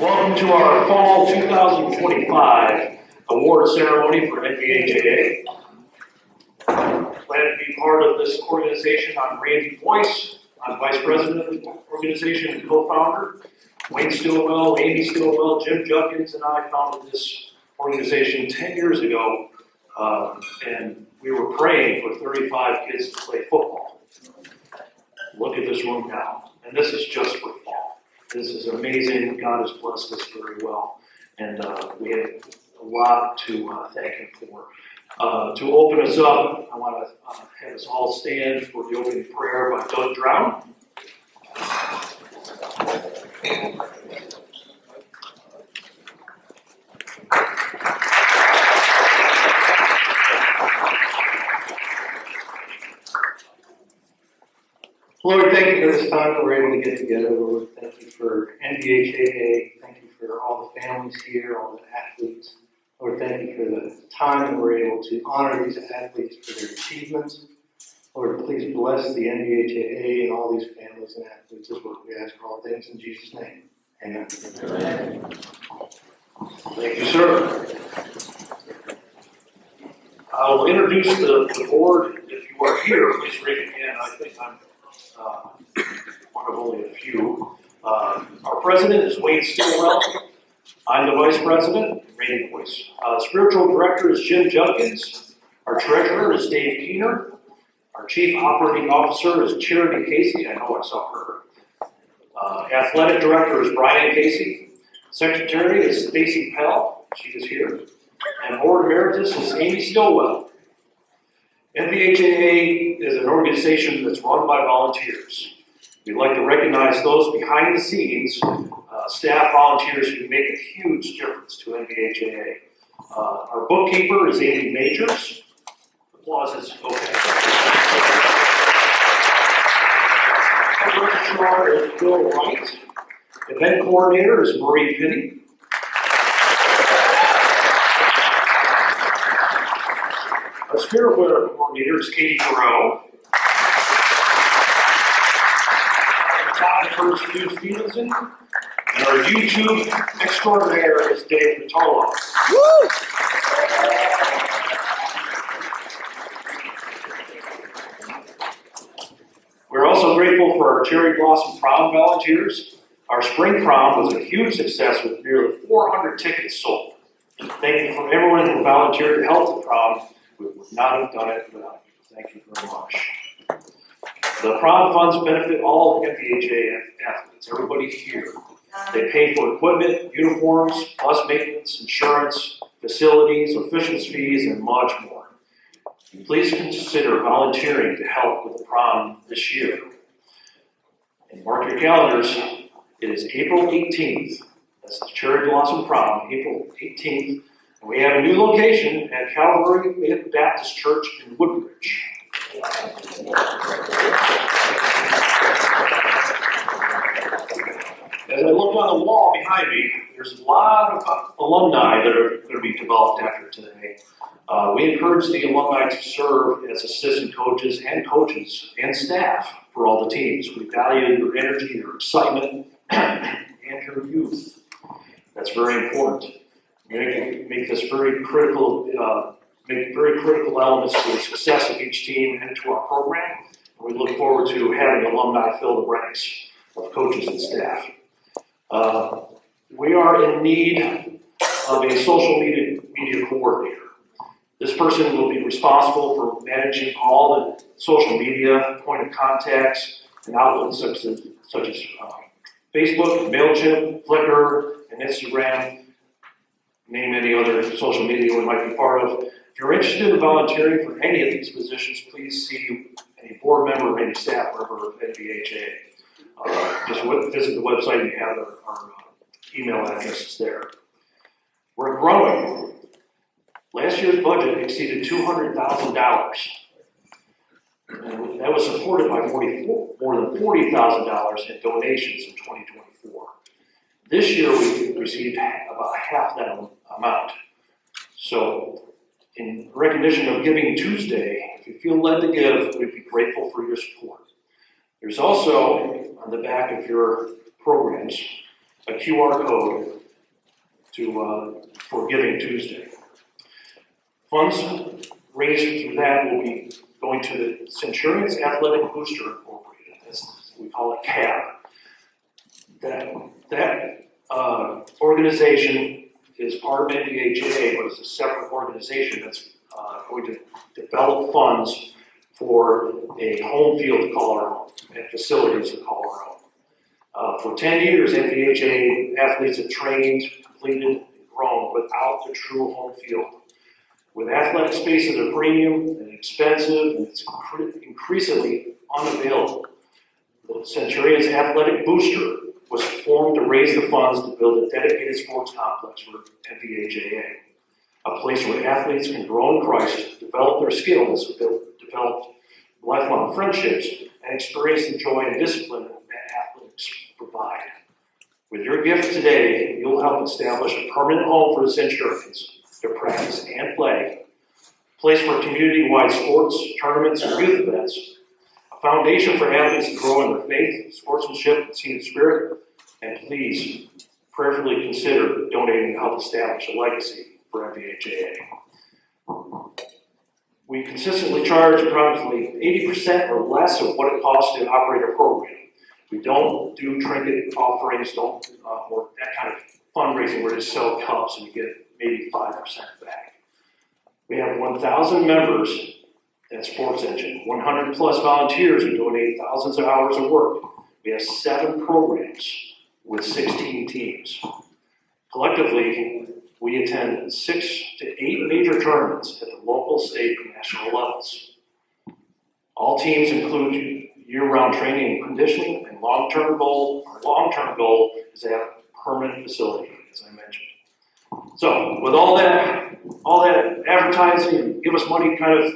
Welcome to our Fall 2025 award ceremony for NVHAA. Glad to be part of this organization. I'm Randy Boyce. I'm Vice President of the organization and co-founder. Wayne Stillwell, Amy Stillwell, Jim Judkins, and I founded this organization 10 years ago, and we were praying for 35 kids to play football. Look at this room now, and this is just for fall. This is amazing. God has blessed us very well, and we have a lot to thank Him for. To open us up, I want to have us all stand for the opening prayer by Doug Drown. Lord, thank you for this time that we're able to get together. Lord, thank you for NVHAA. Thank you for all the families here, all the athletes. Lord, thank you for the time that we're able to honor these athletes for their achievements. Lord, please bless the NVHAA and all these families and athletes. Is what we ask for all things in Jesus' name. Amen. Amen. Thank you, sir. I will introduce the board. If you are here, please raise your hand. I think I'm one of only a few. Our president is Wayne Stillwell. I'm the vice president, Randy Boyce. Spiritual director is Jim Judkins. Our treasurer is Dave Keener. Our chief operating officer is Charity Casey. I know I saw her. Athletic director is Brian Casey. Secretary is Stacy Pell. She is here. And board emeritus is Amy Stillwell. NVHAA is an organization that's run by volunteers. We'd like to recognize those behind the scenes, staff volunteers who make a huge difference to NVHAA. Our bookkeeper is Amy Majors. Applause is okay. Our registrar is Bill Wright. Event coordinator is Marie Pinney. Our spirit weather coordinator is Katie Thoreau. Photographer is Stu Stevenson. And our YouTube extraordinaire is Dave Vitolo. Woo! We're also grateful for our Cherry Blossom Prom volunteers. Our spring prom was a huge success with nearly 400 tickets sold. Thank you for everyone who volunteered to help the prom. We would not have done it without you. Thank you very much. The prom funds benefit all of NVHAA athletes, everybody here. They pay for equipment, uniforms, bus maintenance, insurance, facilities, officials' fees, and much more. Please consider volunteering to help with the prom this year. And mark your calendars. It is April 18th. That's the Cherry Blossom Prom, April 18th. And we have a new location at Calvary Baptist Church in Woodbridge. As I look on the wall behind me, there's a lot of alumni that are going to be developed after today. We encourage the alumni to serve as assistant coaches and staff for all the teams. We value your energy, your excitement, and your youth. That's very important. Make this very critical. Make very critical elements to the success of each team and to our program. We look forward to having alumni fill the ranks of coaches and staff. We are in need of a social media coordinator. This person will be responsible for managing all the social media point of contacts and outlets such as Facebook, MailChimp, Flickr, and Instagram. Name any other social media we might be part of. If you're interested in volunteering for any of these positions, please see a board member or any staff member of NVHAA. Just visit the website and you have our email addresses there. We're growing. Last year's budget exceeded $200,000. And that was supported by more than $40,000 in donations in 2024. This year we received about half that amount. So in recognition of Giving Tuesday, if you feel led to give, we'd be grateful for your support. There's also, on the back of your programs, a QR code for Giving Tuesday. Funds raised through that will be going to the Centurions Athletic Booster Incorporated. We call it CAB. That organization is part of NVHAA, but it's a separate organization that's going to develop funds for a home field to call our own and facilities to call our own. For 10 years, NVHAA athletes have trained, completed, and grown without the true home field. With athletic spaces at a premium and expensive, and it's increasingly unavailable. The Centurions Athletic Booster was formed to raise the funds to build a dedicated sports complex for NVHAA, a place where athletes can grow in Christ, develop their skills, develop lifelong friendships, and experience the joy and discipline that athletics provide. With your gift today, you'll help establish a permanent home for the Centurions to practice and play, a place for community-wide sports, tournaments, and youth events, a foundation for athletes to grow in their faith, sportsmanship, and team spirit, and please prayerfully consider donating to help establish a legacy for NVHAA. We consistently charge approximately 80% or less of what it costs to operate a program. We don't do trinket offerings, or that kind of fundraising where you sell cups and you get maybe 5% back. We have 1,000 members at Sports Engine, 100 plus volunteers who donate thousands of hours of work. We have 7 programs with 16 teams. Collectively, we attend 6 to 8 major tournaments at the local, state, and national levels. All teams include year-round training and conditioning, and our long-term goal is to have a permanent facility, as I mentioned. So, with all that advertising and give us money kind of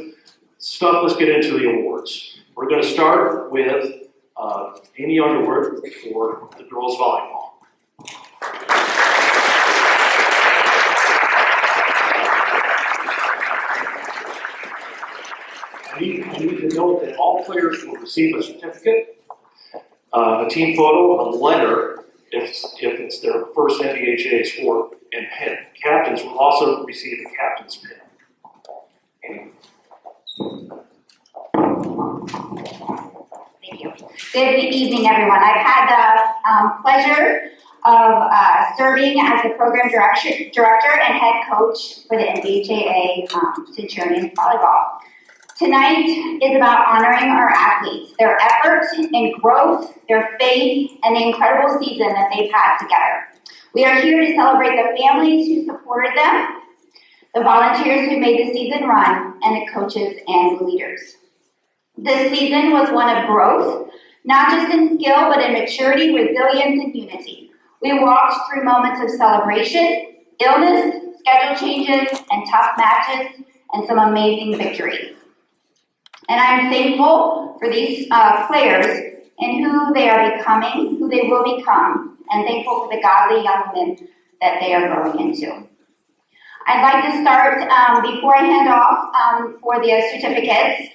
stuff, let's get into the awards. We're going to start with Amy Underwood for the girls volleyball. I need to note that all players will receive a certificate, a team photo, a letter if it's their first NVHAA sport, and pin. Captains will also receive a captain's pin. Thank you. Good evening, everyone. I've had the pleasure of serving as the program director and head coach for the NVHAA Centurions Volleyball. Tonight is about honoring our athletes, their effort and growth, their faith, and the incredible season that they've had together. We are here to celebrate the families who supported them, the volunteers who made the season run, and the coaches and the leaders. This season was one of growth, not just in skill, but in maturity, resilience, and unity. We walked through moments of celebration, illness, schedule changes, and tough matches, and some amazing victories. And I'm thankful for these players and who they are becoming, who they will become, and thankful for the godly young men that they are growing into. I'd like to start, before I hand off for the certificates,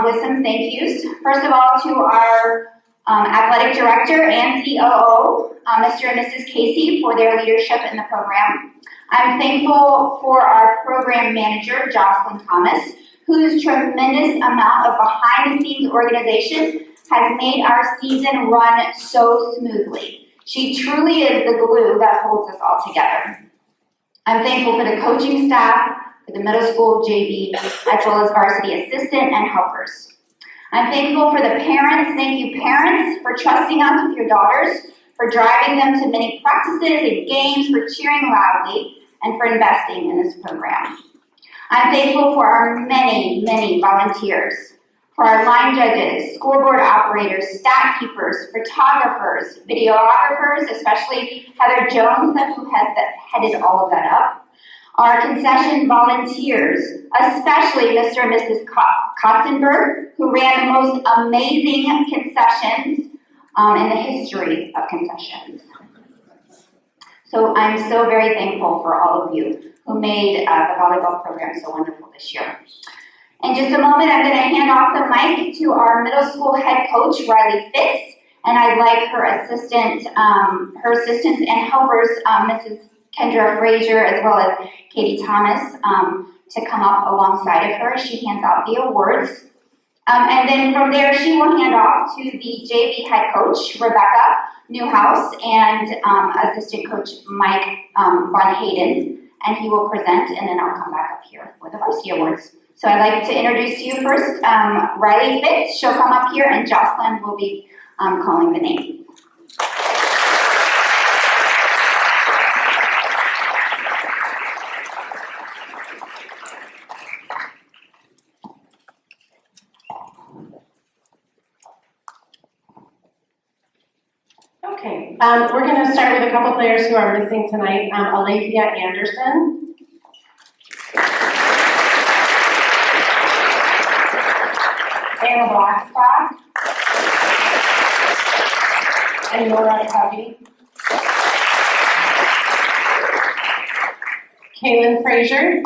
with some thank yous. First of all, to our athletic director and COO, Mr. and Mrs. Casey, for their leadership in the program. I'm thankful for our program manager, Jocelyn Thomas, whose tremendous amount of behind-the-scenes organization has made our season run so smoothly. She truly is the glue that holds us all together. I'm thankful for the coaching staff, for the middle school JV, as well as varsity assistant and helpers. I'm thankful for the parents. Thank you, parents, for trusting us with your daughters, for driving them to many practices and games, for cheering loudly, and for investing in this program. I'm thankful for our many, many volunteers, for our line judges, scoreboard operators, stat keepers, photographers, videographers, especially Heather Jones, who has headed all of that up, our concession volunteers, especially Mr. and Mrs. Kostenberg, who ran the most amazing concessions in the history of concessions. So I'm so very thankful for all of you who made the volleyball program so wonderful this year. In just a moment, I'm going to hand off the mic to our middle school head coach, Riley Fitz, and I'd like her assistants and helpers, Mrs. Kendra Frazier as well as Katie Thomas, to come up alongside of her as she hands out the awards. And then from there, she will hand off to the JV head coach, Rebecca Newhouse, and assistant coach Mike Von Hayden, and he will present, and then I'll come back up here for the varsity awards. So I'd like to introduce to you first Riley Fitz. She'll come up here, and Jocelyn will be calling the name. Okay, we're going to start with a couple players who are missing tonight. Alethea Anderson. Anna Blackstock. And Nora Covey. Kaylin Frazier.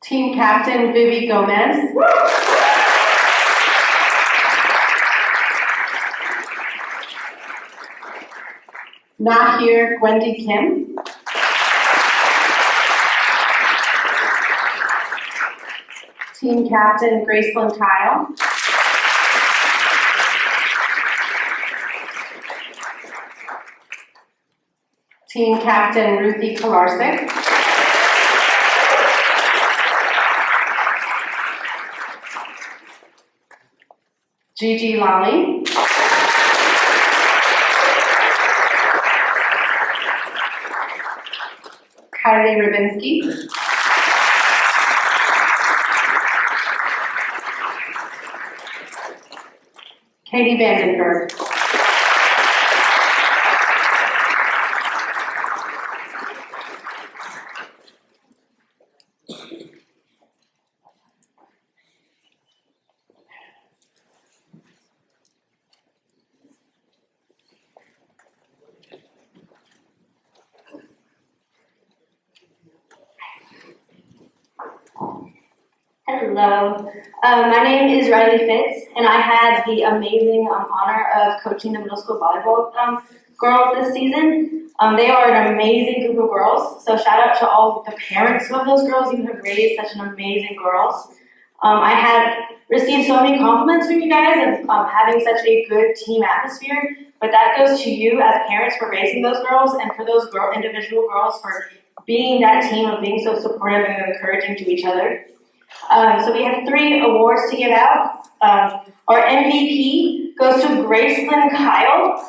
Team captain, Vivi Gomez. Not here, Gwendy Kim. Team captain, Gracelyn Kyle. Team captain, Ruthie Kolarczyk. Gigi Lally. Kylie Rubinski. Katie Vandenberg. Hello, my name is Riley Fitz, and I had the amazing honor of coaching the middle school volleyball girls this season. They are an amazing group of girls, so shout out to all the parents of those girls. You have raised such an amazing girls. I had received so many compliments from you guys of having such a good team atmosphere, but that goes to you as parents for raising those girls and for those individual girls for being that team of being so supportive and encouraging to each other. So we have 3 awards to give out. Our MVP goes to Gracelyn Kyle.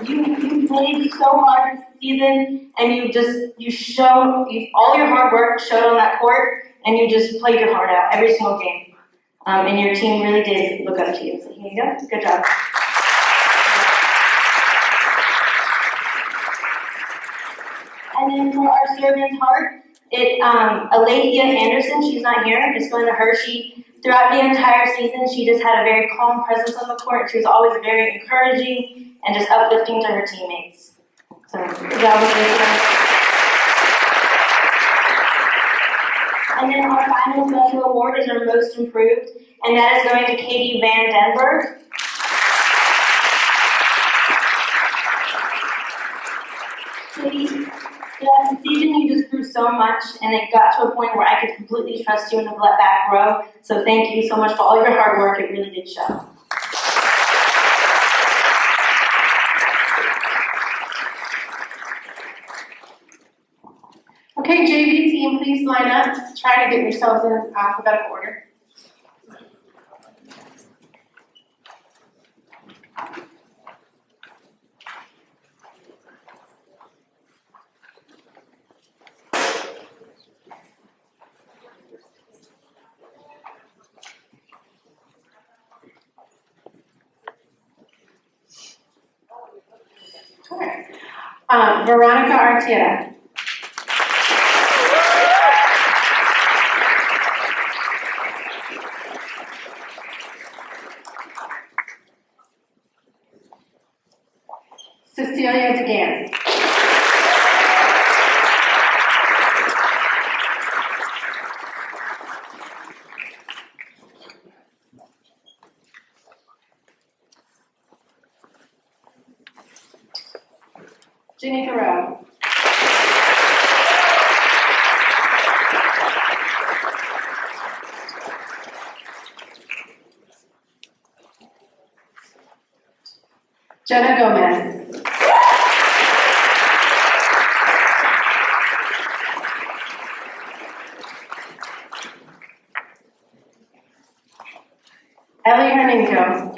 You played so hard this season, and you showed all your hard work showed on that court, and you just played your heart out every single game. And your team really did look up to you. So here you go. Good job. And then for our servant's heart, Alethea Anderson, she's not here, it's going to her. Throughout the entire season, she just had a very calm presence on the court. She was always very encouraging and just uplifting to her teammates. So, good job, Alethea. And then our final special award is our most improved, and that is going to Katie Van Denberg. Katie, the season you just grew so much, and it got to a point where I could completely trust you in the back row. So thank you so much for all your hard work. It really did show. Okay, JV team, please line up. Try to get yourselves in alphabetical order. Veronica Artieta. Cecilia DeGans. Ginny Thoreau. Jenna Gomez. Ellie Hermingo.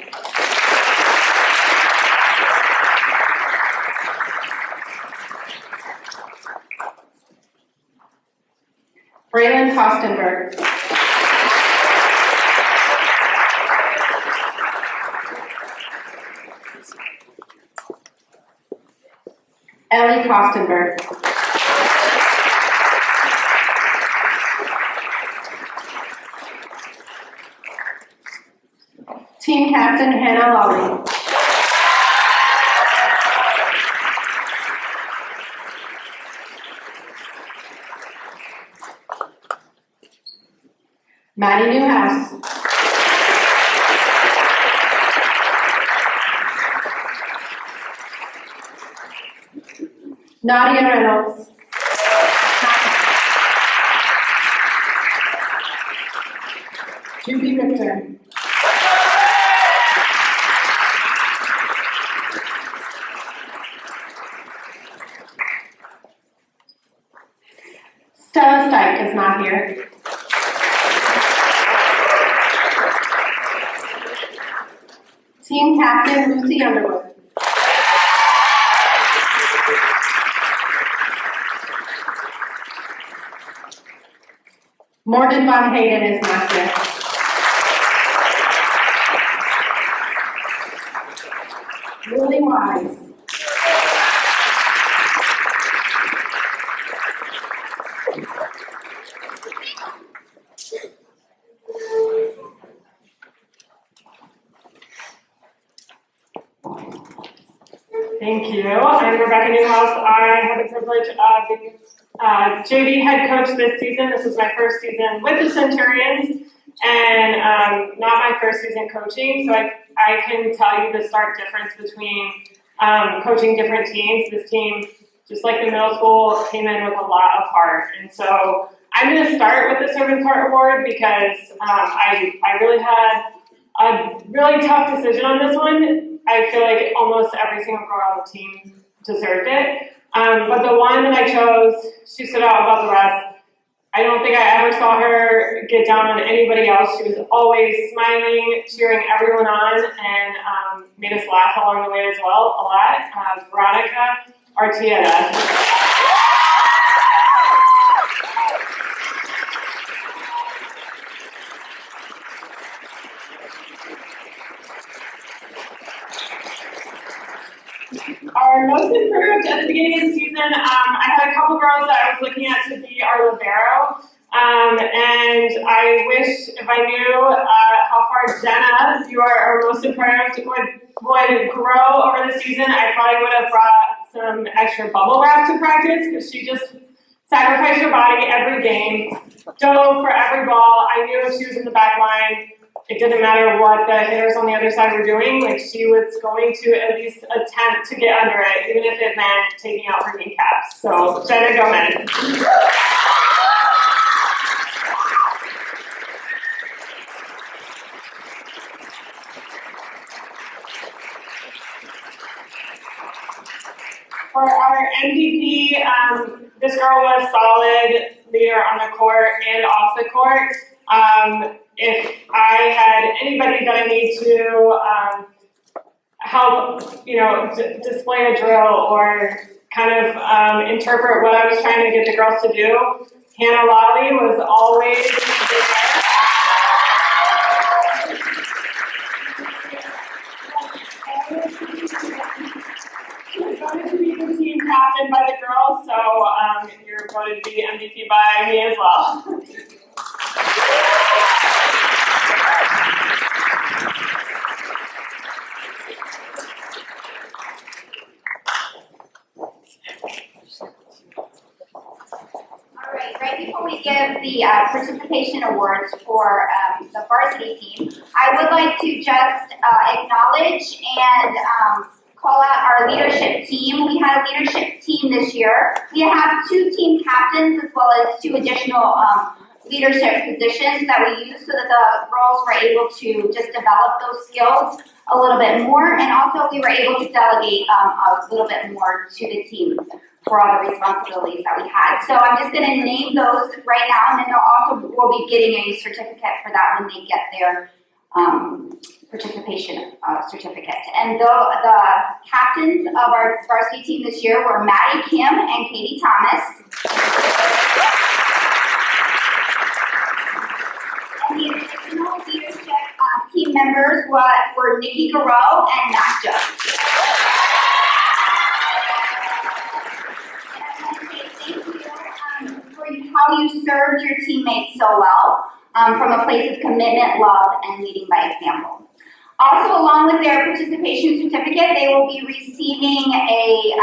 Braylon Kostenberg. Ellie Kostenberg. Team Captain Hannah Lawley. Maddie Newhouse. Nadia Reynolds. Judy Richter. Stella Stike is not here. Team Captain Lucy Underwood. Morgan Von Hayden is not here. Lily Wise. Thank you. I'm Rebecca Newhouse. I have the privilege of being JV head coach this season. This is my first season with the Centurions and not my first season coaching. So I can tell you the stark difference between coaching different teams. This team, just like the middle school, came in with a lot of heart. And so I'm going to start with the Servant's Heart Award because I really had a really tough decision on this one. I feel like almost every single girl on the team deserved it. But the one that I chose, she stood out above the rest. I don't think I ever saw her get down on anybody else. She was always smiling, cheering everyone on, and made us laugh along the way as well, a lot. Veronica Artieda. Our most improved at the beginning of the season, I had a couple girls that I was looking at to be our libero, and I wish if I knew how far Jenna, you are our most improved, would grow over the season. I probably would have brought some extra bubble wrap to practice because she just sacrificed her body every game, dove for every ball. I knew if she was in the back line, it didn't matter what the hitters on the other side were doing, like she was going to at least attempt to get under it, even if it meant taking out her kneecaps. So, Jenna Gomez. For our MVP, this girl was solid leader on the court and off the court. If I had anybody that I need to help, display a drill or kind of interpret what I was trying to get the girls to do, Hannah Lawley was always there. Voted to be the team captain by the girls, so you're voted to be MVP by me as well. the participation awards for the varsity team, I would like to just acknowledge and call out our leadership team. We had a leadership team this year. We have 2 team captains as well as 2 additional leadership positions that we use so that the girls were able to just develop those skills a little bit more, and also we were able to delegate a little bit more to the team for all the responsibilities that we had. So I'm just going to name those right now, and then they'll will be getting a certificate for that when they get their participation certificate. And the captains of our varsity team this year were Maddie Kim and Katie Thomas. And the additional leadership team members were Nikki Garreau and Matt Jones. For how you served your teammates so well, from a place of commitment, love, and leading by example. Also, along with their participation certificate, they will be receiving a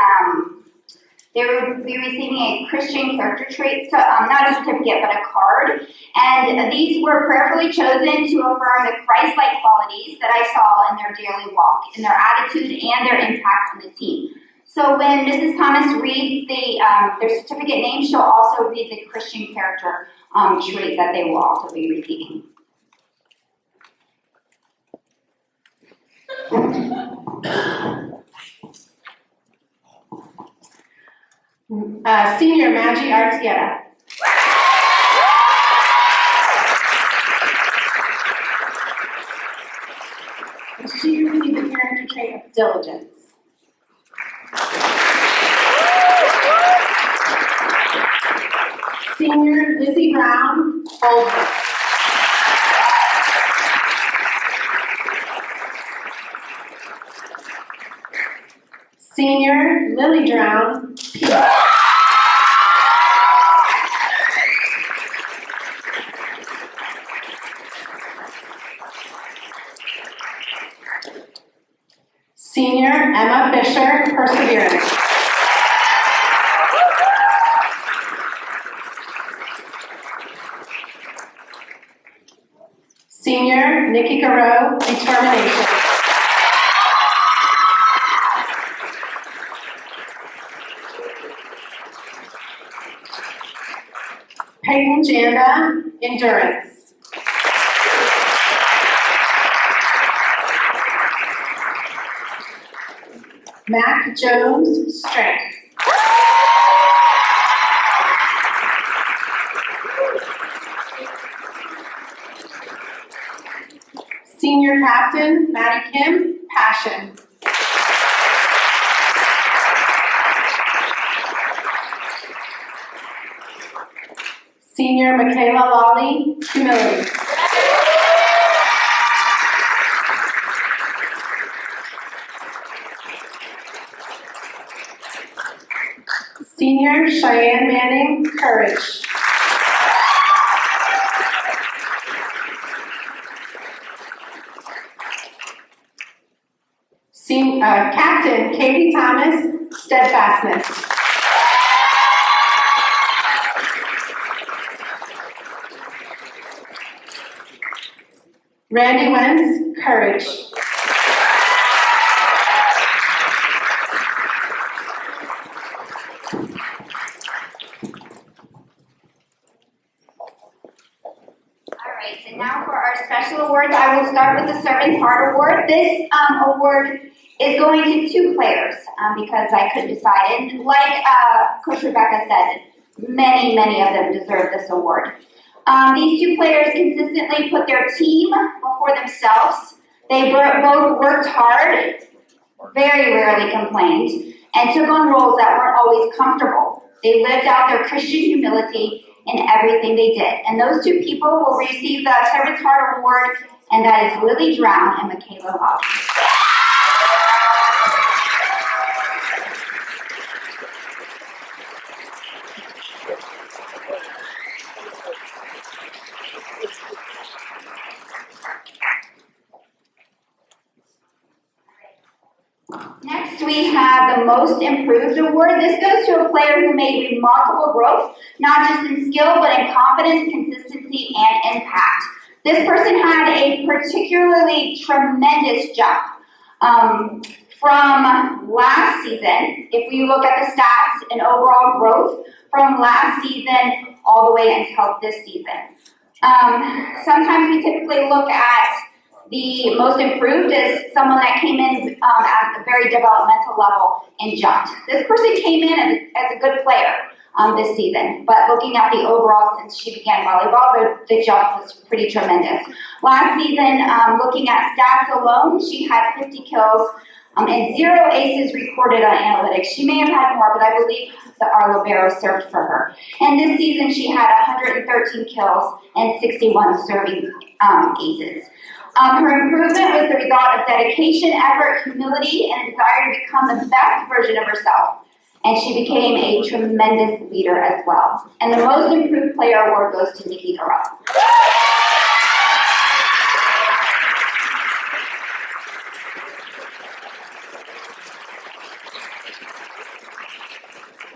Christian character trait, so, not a certificate, but a card. And these were prayerfully chosen to affirm the Christ-like qualities that I saw in their daily walk, in their attitude, and their impact on the team. So when Mrs. Thomas reads their certificate name, she'll also read the Christian character trait that they will also be receiving. Senior Maggie Artieta. She received the character trait of diligence. Senior Lizzie Brown, boldness. Senior Lily Drown, peace. Senior Emma Fisher, perseverance. Senior Nikki Garreau, determination. Peyton Janda, endurance. Mac Jones, strength. Senior captain, Maddie Kim, passion. Senior Michaela Lawley, humility. Senior Cheyenne Manning, courage. Captain Katie Thomas, steadfastness. Randy Wentz, courage. All right, so now for our special awards, I will start with the Servant's Heart Award. This award is going to 2 players because I couldn't decide. And like Coach Rebecca said, many of them deserve this award. These 2 players consistently put their team before themselves. They both worked hard, very rarely complained, and took on roles that weren't always comfortable. They lived out their Christian humility in everything they did. And those 2 people will receive the Servant's Heart Award, and that is Lily Drown and Michaela Lawley. Next Next, we have the Most Improved Award. This goes to a player who made remarkable growth, not just in skill, but in confidence, consistency, and impact. This person had a particularly tremendous jump. From last season, if we look at the stats and overall growth from last season all the way until this season. Sometimes we typically look at the most improved as someone that came in at a very developmental level and jumped. This person came in as a good player this season, but looking at the overall since she began volleyball, the jump was pretty tremendous. Last season, looking at stats alone, she had 50 kills and 0 aces recorded on analytics. She may have had more, but I believe that our libero served for her. And this season, she had 113 kills and 61 serving aces. Her improvement was the result of dedication, effort, humility, and a desire to become the best version of herself. And she became a tremendous leader as well. And the Most Improved Player Award goes to Nikki Garrell.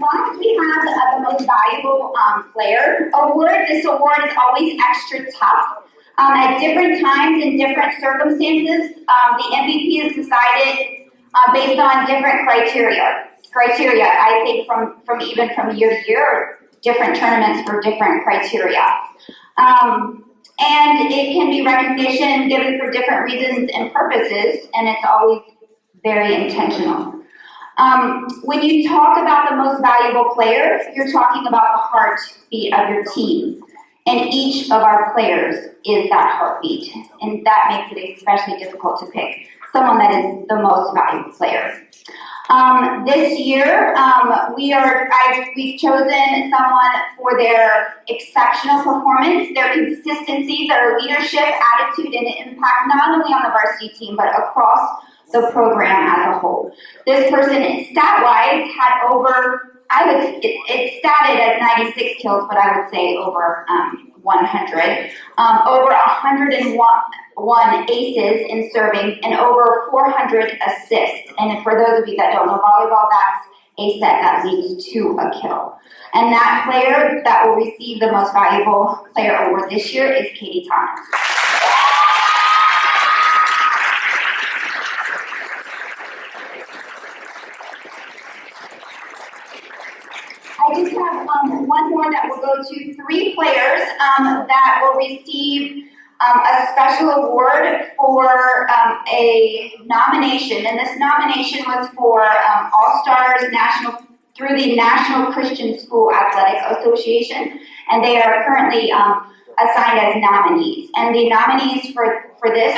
Last, we have the Most Valuable Player Award. This award is always extra tough. At different times in different circumstances, the MVP is decided based on different criteria. I think from year to year, different tournaments for different criteria. And it can be recognition given for different reasons and purposes, and it's always very intentional. When you talk about the most valuable player, you're talking about the heartbeat of your team. And each of our players is that heartbeat. And that makes it especially difficult to pick someone that is the most valuable player. This year, we've chosen someone for their exceptional performance, their consistency, their leadership, attitude, and impact, not only on the varsity team, but across the program as a whole. This person, stat-wise, had over, it's statted as 96 kills, but I would say over 100. Over 101 aces in serving and over 400 assists. And for those of you that don't know volleyball, that's a set that leads to a kill. And that player that will receive the Most Valuable Player Award this year is Katie Thomas. I just have one more that will go to 3 players that will receive a special award for a nomination. And this nomination was for All-Stars through the National Christian School Athletic Association. And they are currently assigned as nominees. And the nominees for this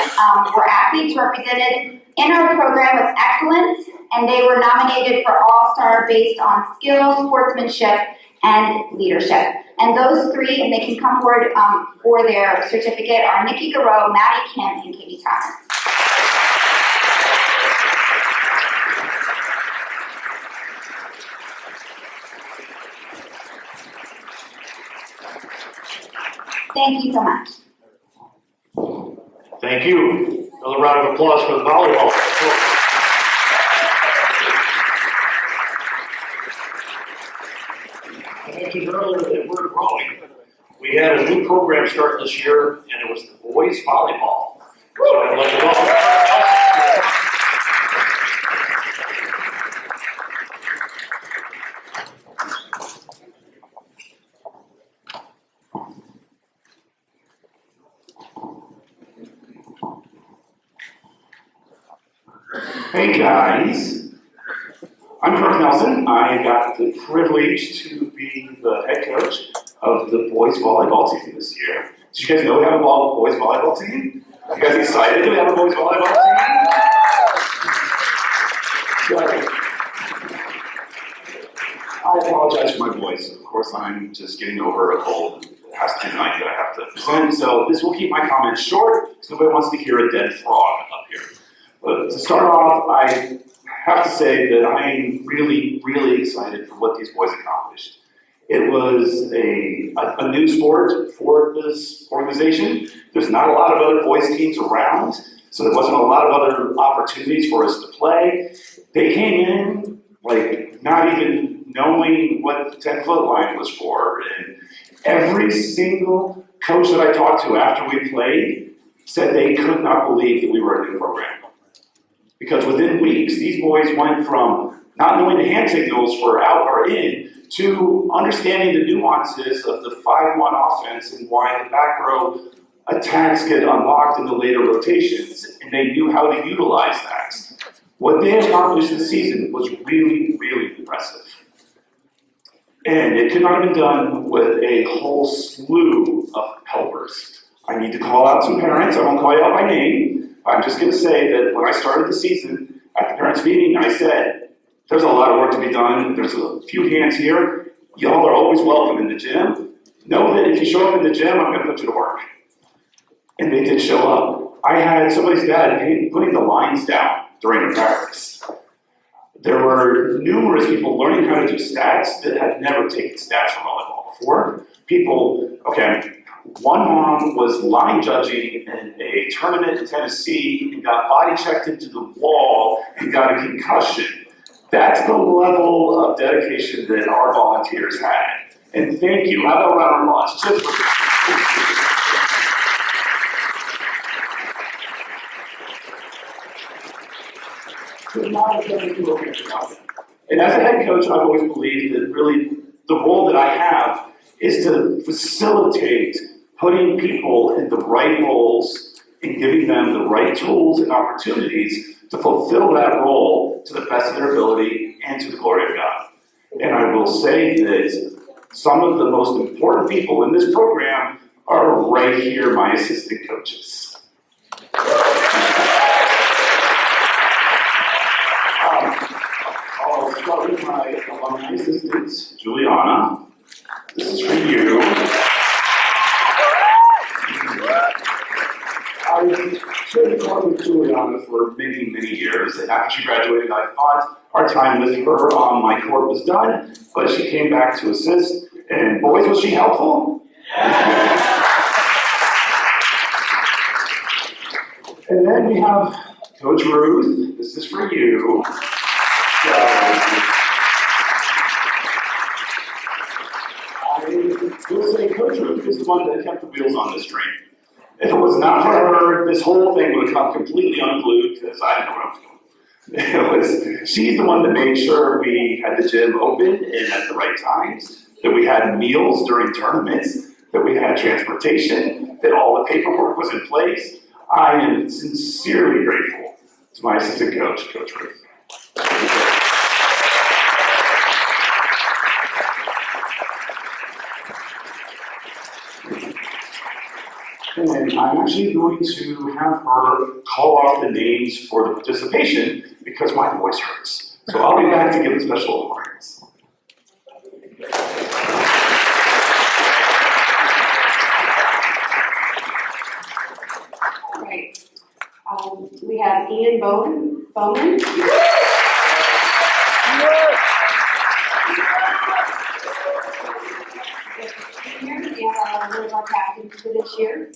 were athletes represented in our program with excellence, and they were nominated for All-Star based on skill, sportsmanship, and leadership. And those 3, and they can come forward for their certificate, are Nikki Garreau, Maddie Kim, and Katie Thomas. Thank you so much. Thank you. Another round of applause for the volleyball. I mentioned earlier that we're growing. We had a new program start this year, and it was the boys volleyball. So I'd like to welcome Hey guys, I'm Kirk Nelson. I got the privilege to be the head coach of the boys volleyball team this year. Did you guys know we have a boys volleyball team? You guys excited to have a boys volleyball team? I apologize for my voice. Of course, I'm just getting over a cold. It has to be the night that I have to present, so this will keep my comments short because nobody wants to hear a dead frog up here. But to start off, I have to say that I'm really, really excited for what these boys accomplished. It was a new sport for this organization. There's not a lot of other boys teams around, so there wasn't a lot of other opportunities opportunities for us to play. They came in like not even knowing what the 10-foot line was for. And every single coach that I talked to after we played said they could not believe that we were a new program. Because within weeks, these boys went from not knowing the hand signals for out or in to understanding the nuances of the 5-1 offense and why the back row attacks get unlocked in the later rotations, and they knew how to utilize that. What they accomplished this season was really, really impressive. And it could not have been done with a whole slew of helpers. I need to call out some parents. I won't call you out by name. I'm just going to say that when I started the season at the parents' meeting, I said, there's a lot of work to be done. There's a few hands here. Y'all are always welcome in the gym. Know that if you show up in the gym, I'm going to put you to work. And they did show up. I had somebody's dad putting the lines down during the practice. There were numerous people learning how to do stats that had never taken stats from volleyball before. One mom was line judging in a tournament in Tennessee and got body checked into the wall and got a concussion. That's the level of dedication that our volunteers had. And thank you. How about a round of applause? Just And as a head coach, I've always believed that really the role that I have is to facilitate putting people in the right roles and giving them the right tools and opportunities to fulfill that role to the best of their ability and to the glory of God. And I will say that some of the most important people in this program are right here, my assistant coaches. I'll start with my alumni assistants, Juliana. This is for you. I shared the club with Juliana for many, many years, and after she graduated, I thought our time with her on my court was done, but she came back to assist, and boys, was she helpful? And then we have Coach Ruth. This is for you. I will say Coach Ruth is the one that kept the wheels on this train. If it was not for her, this whole thing would have come completely unglued because I didn't know what I was doing. She's the one that made sure we had the gym open and at the right times, that we had meals during tournaments, that we had transportation, that all the paperwork was in place. I am sincerely grateful to my assistant coach, Coach Ruth. And I'm actually going to have her call off the names for the participation because my voice hurts. So I'll be back to give the special awards. Great. We have Ian Bowman. And one of our captains for this year.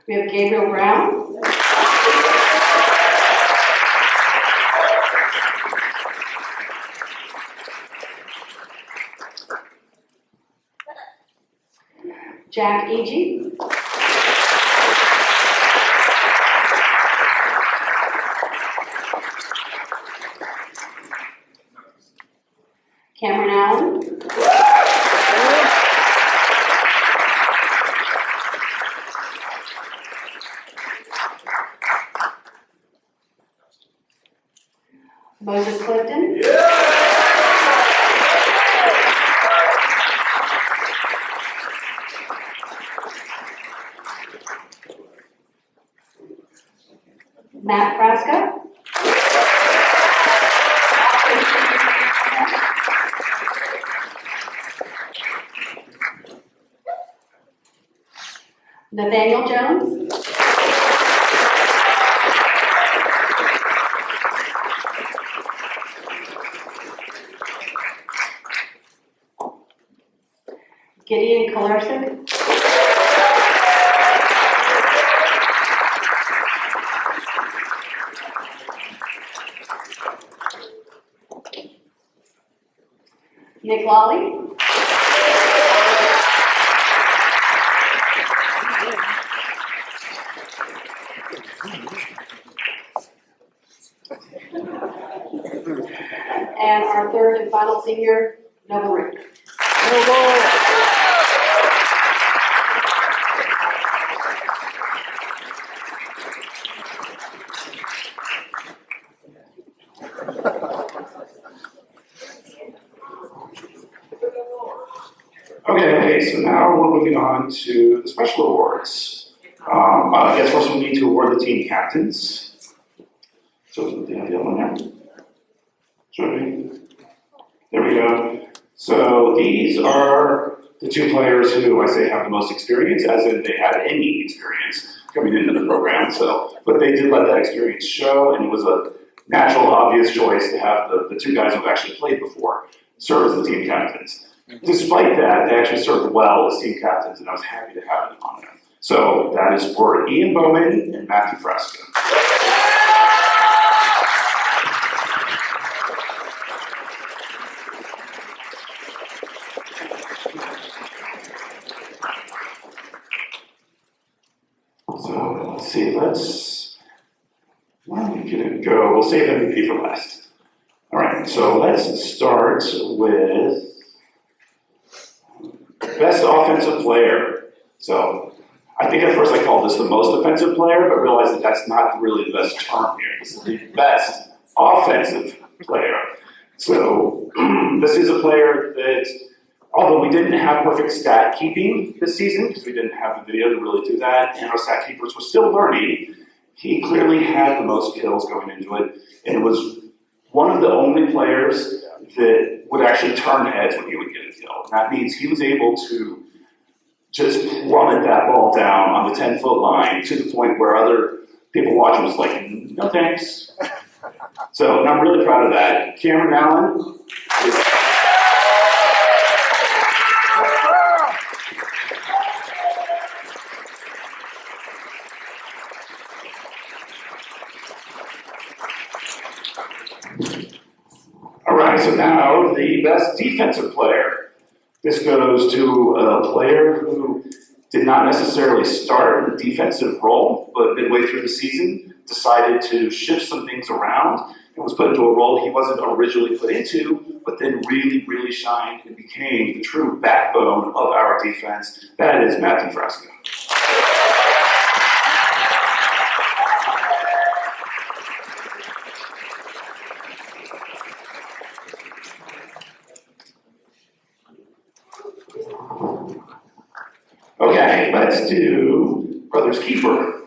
We have Gabriel Brown. Jack Ege. Cameron Allen. Moses Clifton. Matt Frasca. Nathaniel Jones. Gideon Kolarczyk. Nick Lawley. And our third and final senior, Noble Richter. Okay, so now we're moving on to the special awards. I guess first we need to award the team captains. So do they have the other one there? Sure. There we go. So these are the two players who I say have the most experience, as in they had any experience coming into the program. So, but they did let that experience show, and it was a natural, obvious choice to have the two guys who've actually played before serve as the team captains. Despite that, they actually served well as team captains, and I was happy to have them on there. So that is for Ian Bowman and Matthew Fresca. So let's see, where are we gonna go? We'll save MVP for last. All right, so let's start with best offensive player. So I think at first I called this the most offensive player, but realized that that's not really the best term here. This is the best offensive player. So this is a player that, although we didn't have perfect stat keeping this season, because we didn't have the video to really do that, and our stat keepers were still learning, he clearly had the most kills going into it, and it was one of the only players that would actually turn heads when he would get a kill. That means he was able to just plummet that ball down on the 10-foot line to the point where other people watching was like, no thanks. So I'm really proud of that. Cameron Allen is all right, so now the best defensive player. This goes to a player who did not necessarily start in the defensive role, but midway through the season decided to shift some things around and was put into a role he wasn't originally put into, but then really, really shined and became the true backbone of our defense. That is Matthew Fresca. Okay, let's do Brothers Keeper.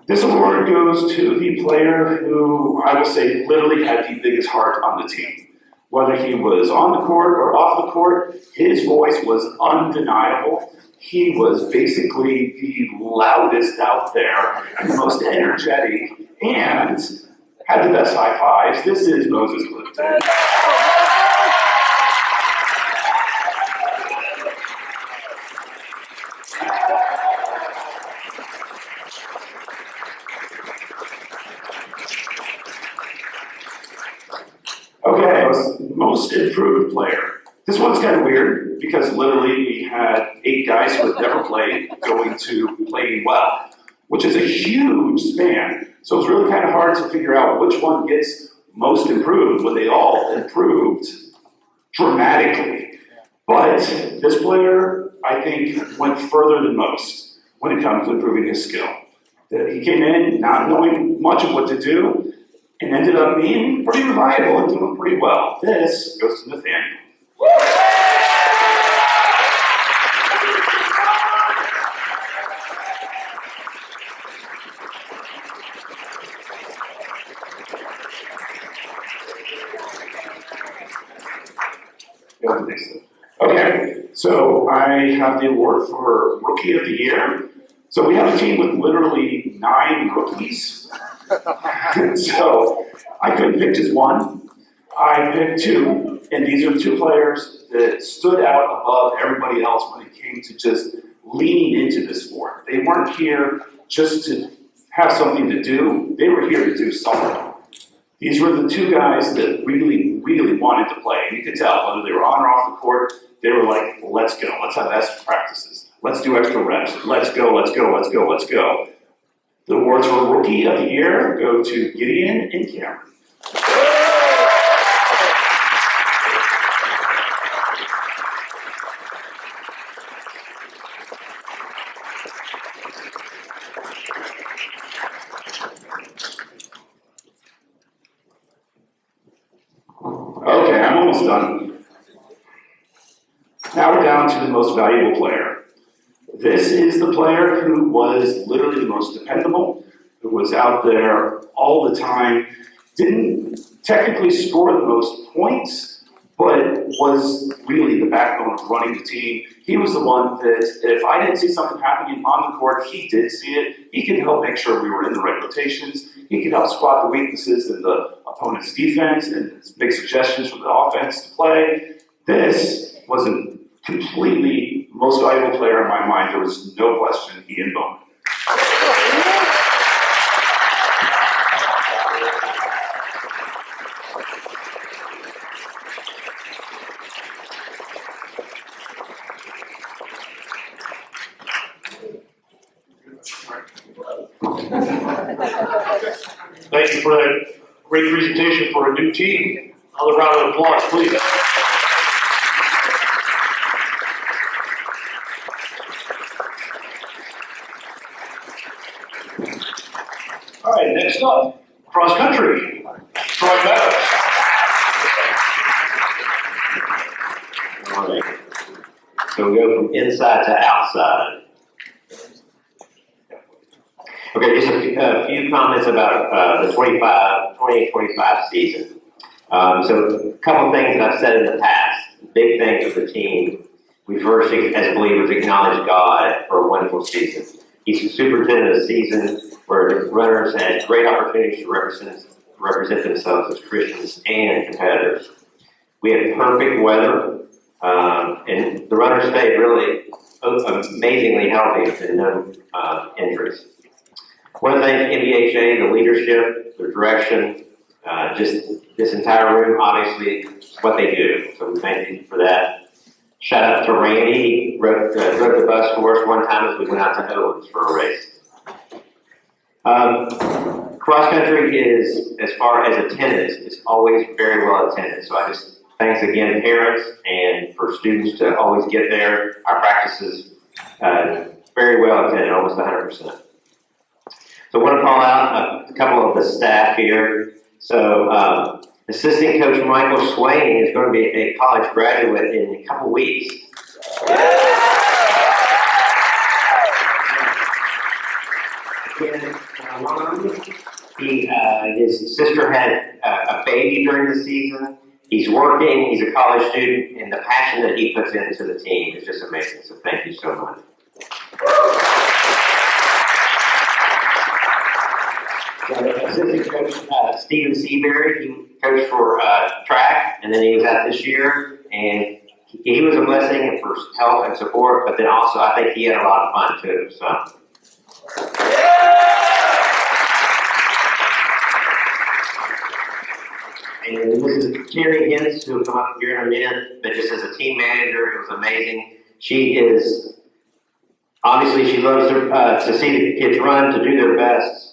This award goes to the player who, I will say, literally had the biggest heart on the team. Whether he was on the court or off the court, his voice was undeniable. He was basically the loudest out there, and the most energetic, and had the best high fives. This is Moses Clifton. Okay, most improved player. This one's kind of weird because literally we had 8 guys who had never played going to playing well, which is a huge span. So it's really kind of hard to figure out which one gets most improved when they all improved dramatically. But this player, I think, went further than most when it comes to improving his skill. That he came in not knowing much of what to do, and ended up being pretty reliable and doing pretty well. This goes to Nathaniel. Okay, so I have the award for Rookie of the Year. So we have a team with literally 9 rookies. So I couldn't pick just one. I picked 2, and these are 2 players that stood out above everybody else when it came to just leaning into this sport. They weren't here just to have something to do. They were here to do something. These were the two guys that really, really wanted to play. And you could tell whether they were on or off the court, they were like, let's go, let's have extra practices. Let's do extra reps. Let's go, let's go, let's go, let's go. The awards for Rookie of the Year go to Gideon and Cameron. Okay, I'm almost done. Now we're down to the most valuable player. This is the player who was literally the most dependable, who was out there all the time, didn't technically score the most points, but was really the backbone of running the team. He was the one that, if I didn't see something happening on the court, he did see it. He could help make sure we were in the right rotations. He could help spot the weaknesses in the opponent's defense and make suggestions for the offense to play. This was a completely most valuable player in my mind. There was no question, Ian Bowman. Thank you for that great presentation for a new team. Another round of applause, please. All right, next up, cross country. Troy Meadows. All right. So we go from inside to outside. Okay, just a few comments about the 2025 season. So a couple things that I've said in the past. Big things for the team. We first, as believers, acknowledge God for a wonderful season. He's the superintendent of the season where the runners had great opportunities to represent themselves as Christians and competitors. We had perfect weather, and the runners stayed really amazingly healthy and no injuries. I want to thank NVHAA, the leadership, the direction, just this entire room, obviously, what they do. So we thank you for that. Shout out to Randy. He drove the bus for us one time as we went out to Owens for a race. Cross country is, as far as attendance, is always very well attended. So I just thanks again parents and for students to always get there. Our practices very well attended, almost 100%. So I want to call out a couple of the staff here. So assistant coach Michael Swain is going to be a college graduate in a couple weeks. His sister had a baby during the season. He's working, he's a college student, and the passion that he puts into the team is just amazing. So thank you so much. Assistant coach Stephen Seabury, he coached for track, and then he was out this year, and he was a blessing for help and support, but then also I think he had a lot of fun too. So. And this is Terry Hintz, who will come up here in a minute, but just as a team manager, it was amazing. She is, obviously she loves to see the kids run, to do their best.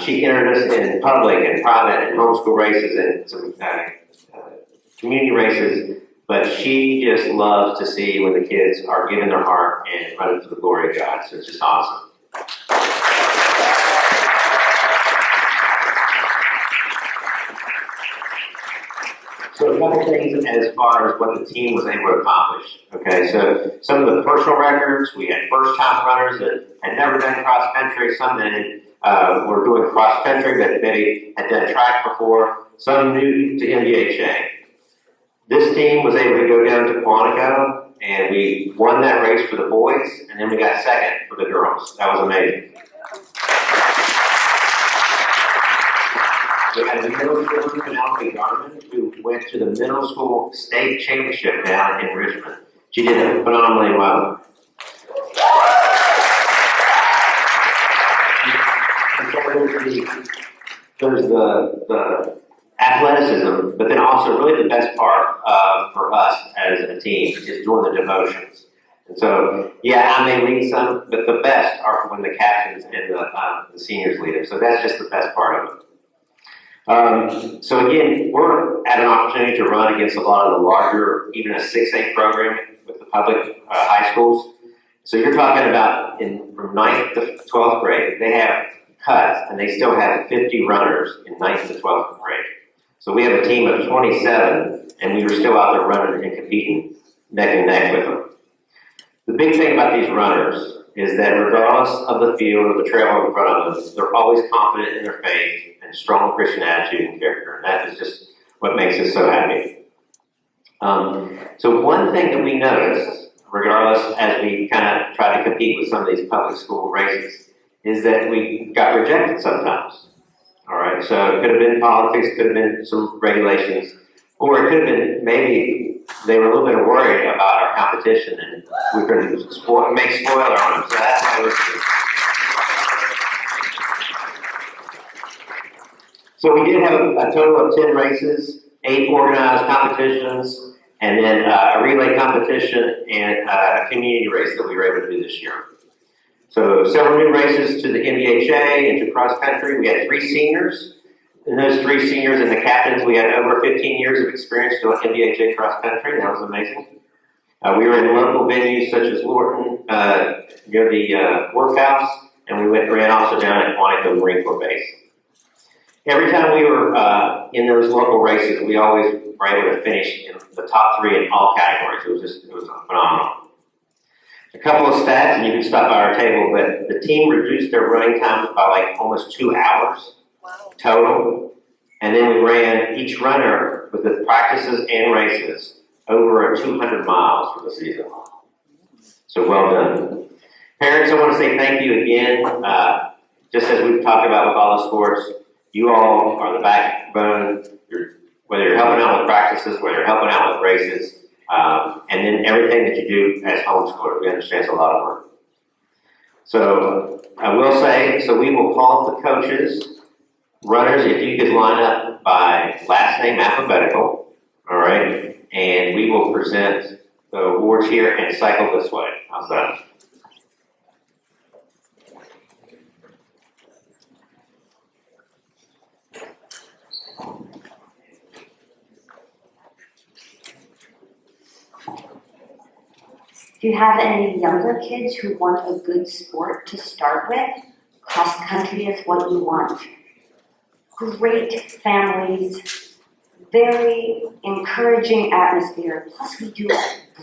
She entered us in public and private and homeschool races and some community races, but she just loves to see when the kids are giving their heart and running for the glory of God. So it's just awesome. So a couple things as far as what the team was able to accomplish. Okay, so some of the personal records, we had first-time runners that had never done cross-country, some that were doing cross-country but they had done track before, some new to NVHAA. This team was able to go down to Quantico, and we won that race for the boys, and then we got second for the girls. That was amazing. We had a middle schooler, Penelope Garman, who went to the middle school state championship down in Richmond. She did it phenomenally well. There's the athleticism, but then also really the best part for us as a team is doing the devotions. And so, yeah, I may lead some, but the best are when the captains and the seniors lead them. So that's just the best part of it. So again, we're at an opportunity to run against a lot of the larger, even a 6A program with the public high schools. So you're talking about from 9th to 12th grade, they have cuts and they still have 50 runners in 9th to 12th grade. So we have a team of 27 and we were still out there running and competing neck and neck with them. The big thing about these runners is that regardless of the field or the trail in front of them, they're always confident in their faith and strong Christian attitude and character. And that is just what makes us so happy. So one thing that we noticed, regardless as we kind of try to compete with some of these public school races, is that we got rejected sometimes. All right, so it could have been politics, could have been some regulations, or it could have been maybe they were a little bit worried about our competition and we could make spoiler on them. So that's why we're here. So we did have a total of 10 races, 8 organized competitions, and then a relay competition and a community race that we were able to do this year. So several new races to the NVHAA and to cross country. We had 3 seniors. And those 3 seniors and the captains, we had over 15 years of experience doing NVHAA cross country. That was amazing. We were in local venues such as Lorton, near the workhouse, and we ran also down at Quantico Marine Corps Base. Every time we were in those local races, we always were able to finish in the top 3 in all categories. It was phenomenal. A couple of stats, and you can stop by our table, but the team reduced their running times by like almost 2 hours total. And then we ran each runner with the practices and races over 200 miles for the season. So well done. Parents, I want to say thank you again. Just as we've talked about with all the sports, you all are the backbone. Whether you're helping out with practices, whether you're helping out with races, and then everything that you do as homeschoolers, we understand it's a lot of work. So I will say, so we will call up the coaches. Runners, if you could line up by last name alphabetical, all right, and we will present the awards here and cycle this way. How's that? If you have any younger kids who want a good sport to start with, cross country is what you want. Great families, very encouraging atmosphere, plus we do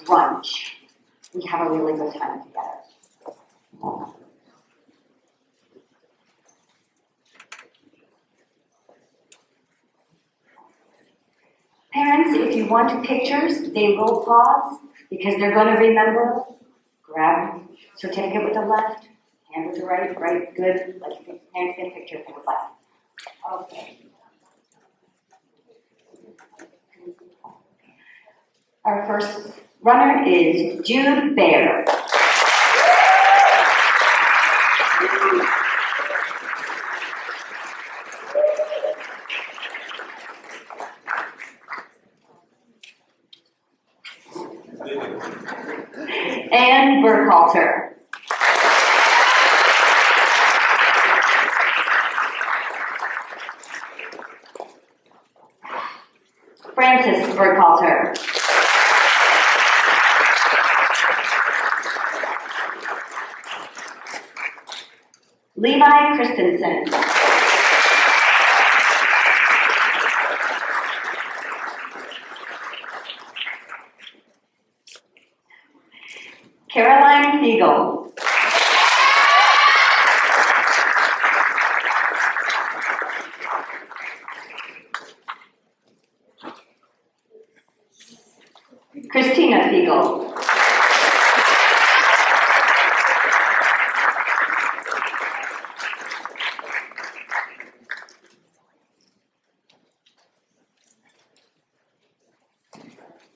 brunch. We have a really good time together. Parents, if you want pictures, they will pause because they're going to remember. Grab certificate with the left, hand with the right, right, good. Like, hands get a picture with the left. Okay. Our first runner is Jude Baer. Anne Burkhalter. Francis Burkhalter. Levi Christensen. Caroline Siegel. Christina Siegel.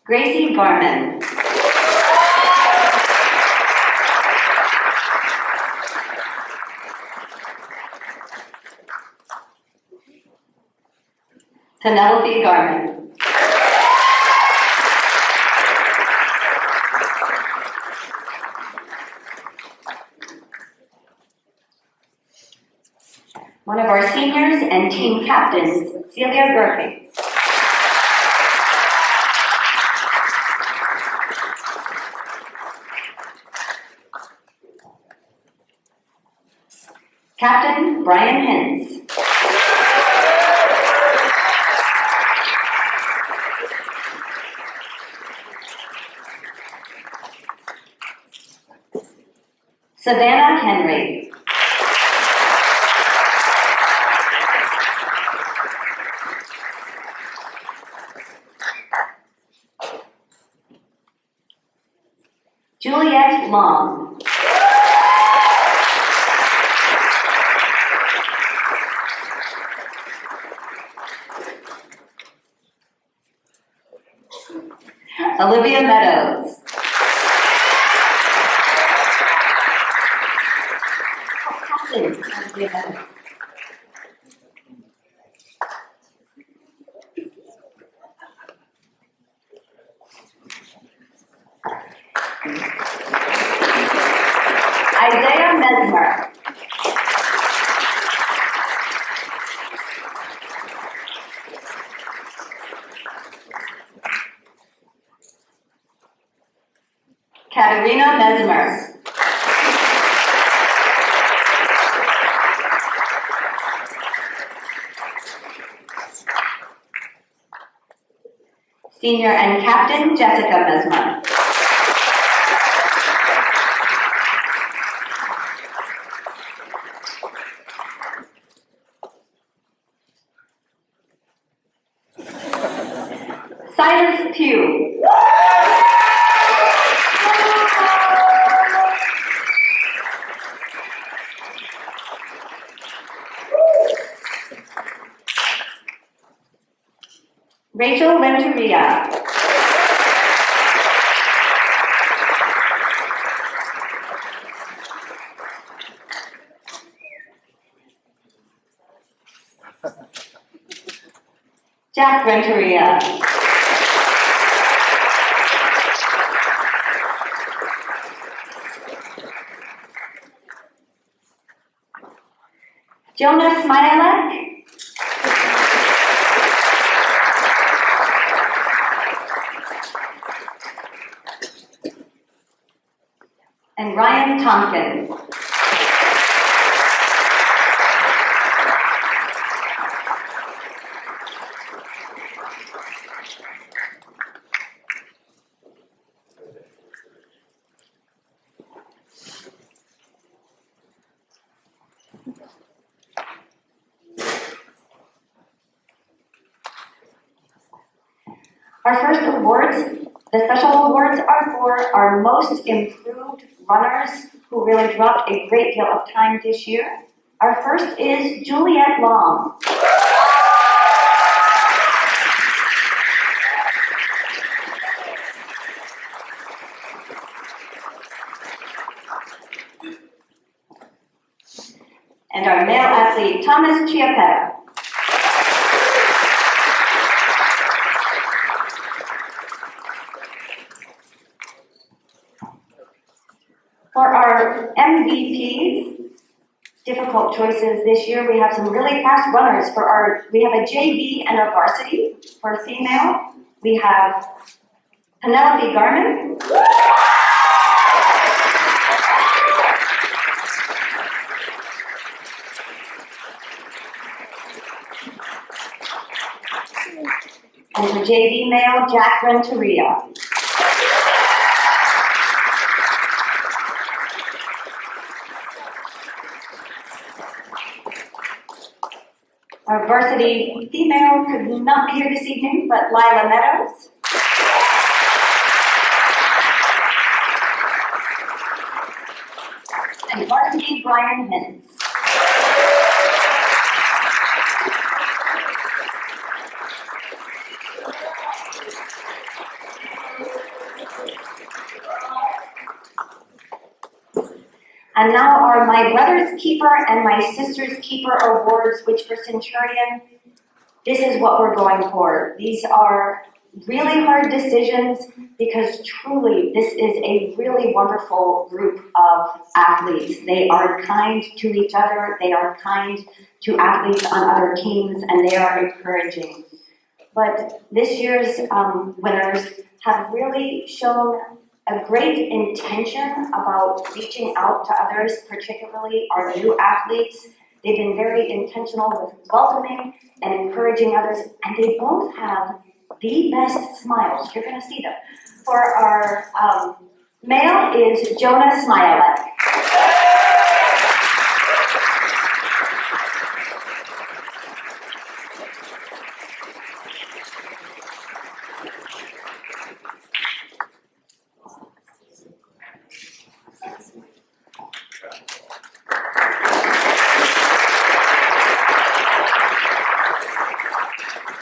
Gracie Garman. Penelope Garman. One of our seniors and team captains, Celia Gerke. Captain Brian Hintz. Savannah Henry. Juliet Long. Olivia Meadows. Olivia Meadows. Isaiah Mesmer. Katerina Mesmer. Senior and Captain Jessica Mesmer. Silas Pugh. Rachel Renteria. Jack Renteria. Jonas Smialek. And Ryan Tompkins. Our first awards, the special awards, are for our most improved runners who really dropped a great deal of time this year. Our first is Juliet Long. And our male athlete, Thomas Chiapetta. For our MVPs, difficult choices this year, we have some really fast runners. We have a JV and a varsity for female. We have Penelope Garman. And for JV male, Jack Renteria. Our varsity female could not be here this evening, but Lila Meadows. And varsity Brian Hintz. And now are my brother's keeper and my sister's keeper awards, which for Centurion this is what we're going for. These are really hard decisions because truly this is a really wonderful group of athletes. They are kind to each other, they are kind to athletes on other teams, and they are encouraging. But this year's winners have really shown a great intention about reaching out to others, particularly our new athletes. They've been very intentional with welcoming and encouraging others, and they both have the best smiles. You're going to see them. For our male is Jonah Smilek.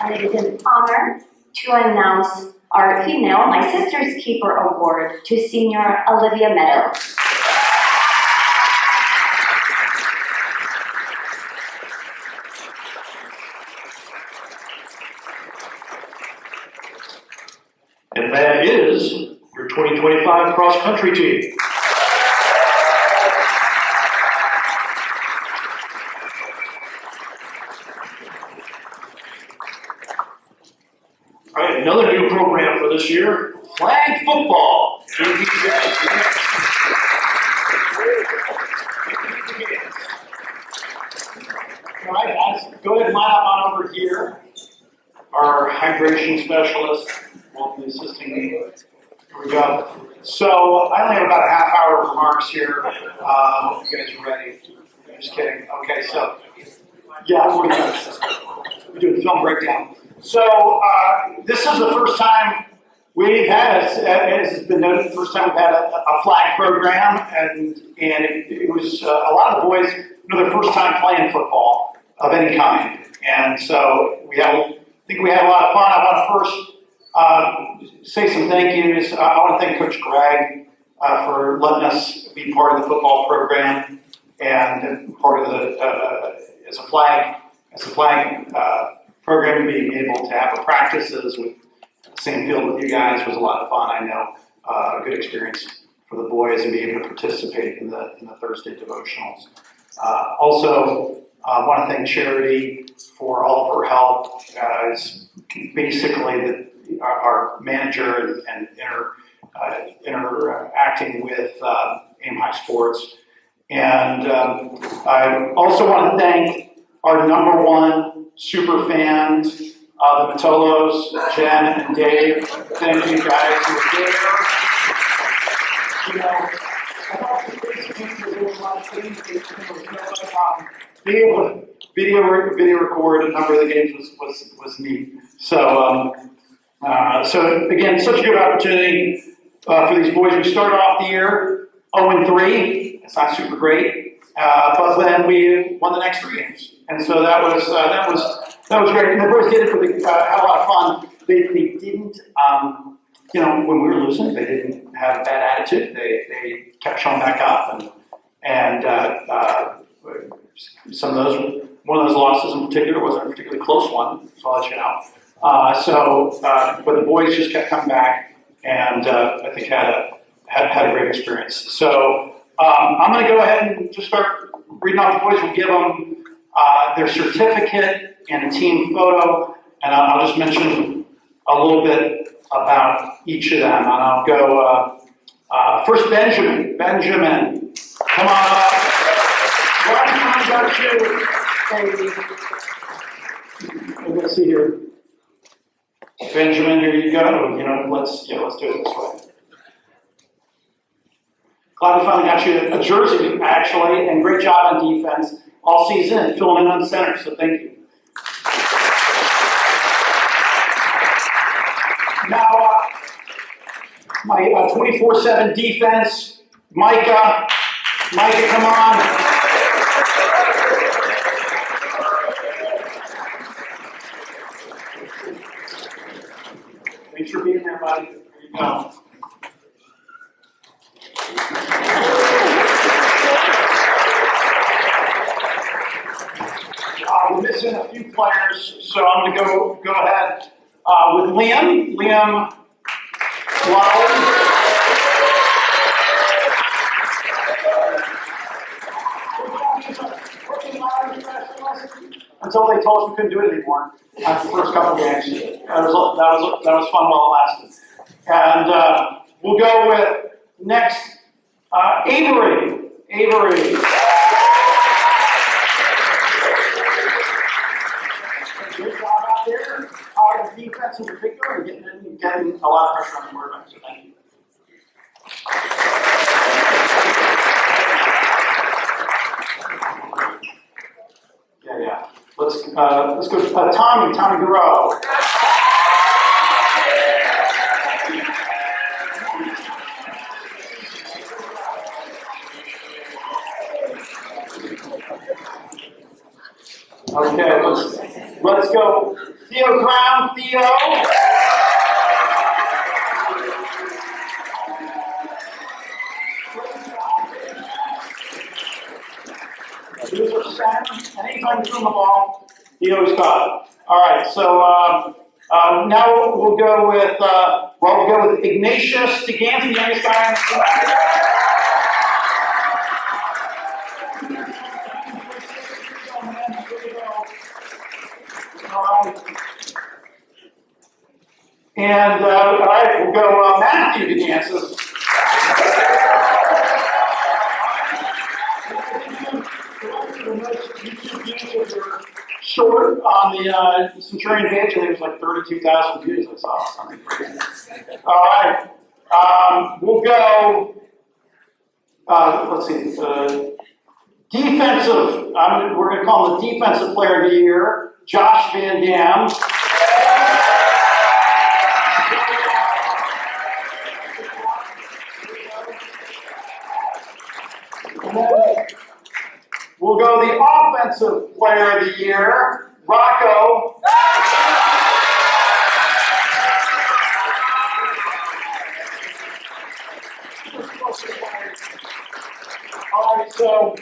And it is an honor to announce our female My Sister's Keeper Award to Senior Olivia Meadows. And that is your 2025 cross-country team. All right, another new program for this year, flag football. All right, guys, go ahead and line up on over here. Our hydration specialist will be assisting me. Here we go. So I only have about a half hour of remarks here. Hope you guys are ready. I'm just kidding. Okay, so yeah, 40 minutes. We're doing film breakdown. So this is the first time we've had, as has been noted, the first time we've had a flag program, and it was a lot of the boys, their first time playing football of any kind, and so I think we had a lot of fun. I want to first say some thank yous. I want to thank Coach Greg for letting us be part of the football program and part of the as a flag program, being able to have a practices with the same field with you guys was a lot of fun. I know a good experience for the boys and be able to participate in the Thursday devotionals. Also, I want to thank Charity for all of her help. It's basically our manager and interacting with Aim High Sports. And I also want to thank our number one super fans, the Matolos, Jen and Dave. Thank you guys who were there. You know, I thought the basic things were doing a lot of things. Being able to video record a number of the games was neat. So so again, such a good opportunity for these boys. We started off the year 0-3. It's not super great, but then we won the next 3 games, and so that was great. And the boys did it had a lot of fun. They didn't, when we were losing, they didn't have a bad attitude. They kept showing back up, and some of those, one of those losses in particular wasn't a particularly close one, so I'll let you know. But the boys just kept coming back, and I think had a great experience. So I'm going to go ahead and just start reading off the boys. We'll give them their certificate and a team photo, and I'll just mention a little bit about each of them. And I'll go first, Benjamin. Benjamin, come on up. One got you. Let's see here. Benjamin, here you go. Let's do it this way. Glad we finally got you a jersey, actually, and great job on defense all season, filling in on center, so thank you. Now, my 24/7 defense, Micah, come on. Thanks for being there, buddy. There you go. We're missing a few players, so I'm gonna go ahead with Liam. Liam Flowers. Until they told us we couldn't do it anymore after the first couple games. That was fun while it lasted. And we'll go with next Avery. Avery. Good job out there. Our defense in particular, and getting a lot of pressure on the quarterback. So thank you. Yeah. Let's go. Tommy Guerrero. Okay, let's go. Theo Brown. Theo. Anytime you throw the ball, he always got it. All right, so now we'll go with Ignatius DeGant, the youngest guy on the team. All right. And all right, we'll go Matthew DeGant. So, short on the Centurion page, and there was like 32,000 views. I saw something crazy. All right, we'll go. Let's see. Defensive. We're going to call him the Defensive Player of the Year, Josh Van Dam. We'll go the Offensive Player of the Year, Rocco. All right, so,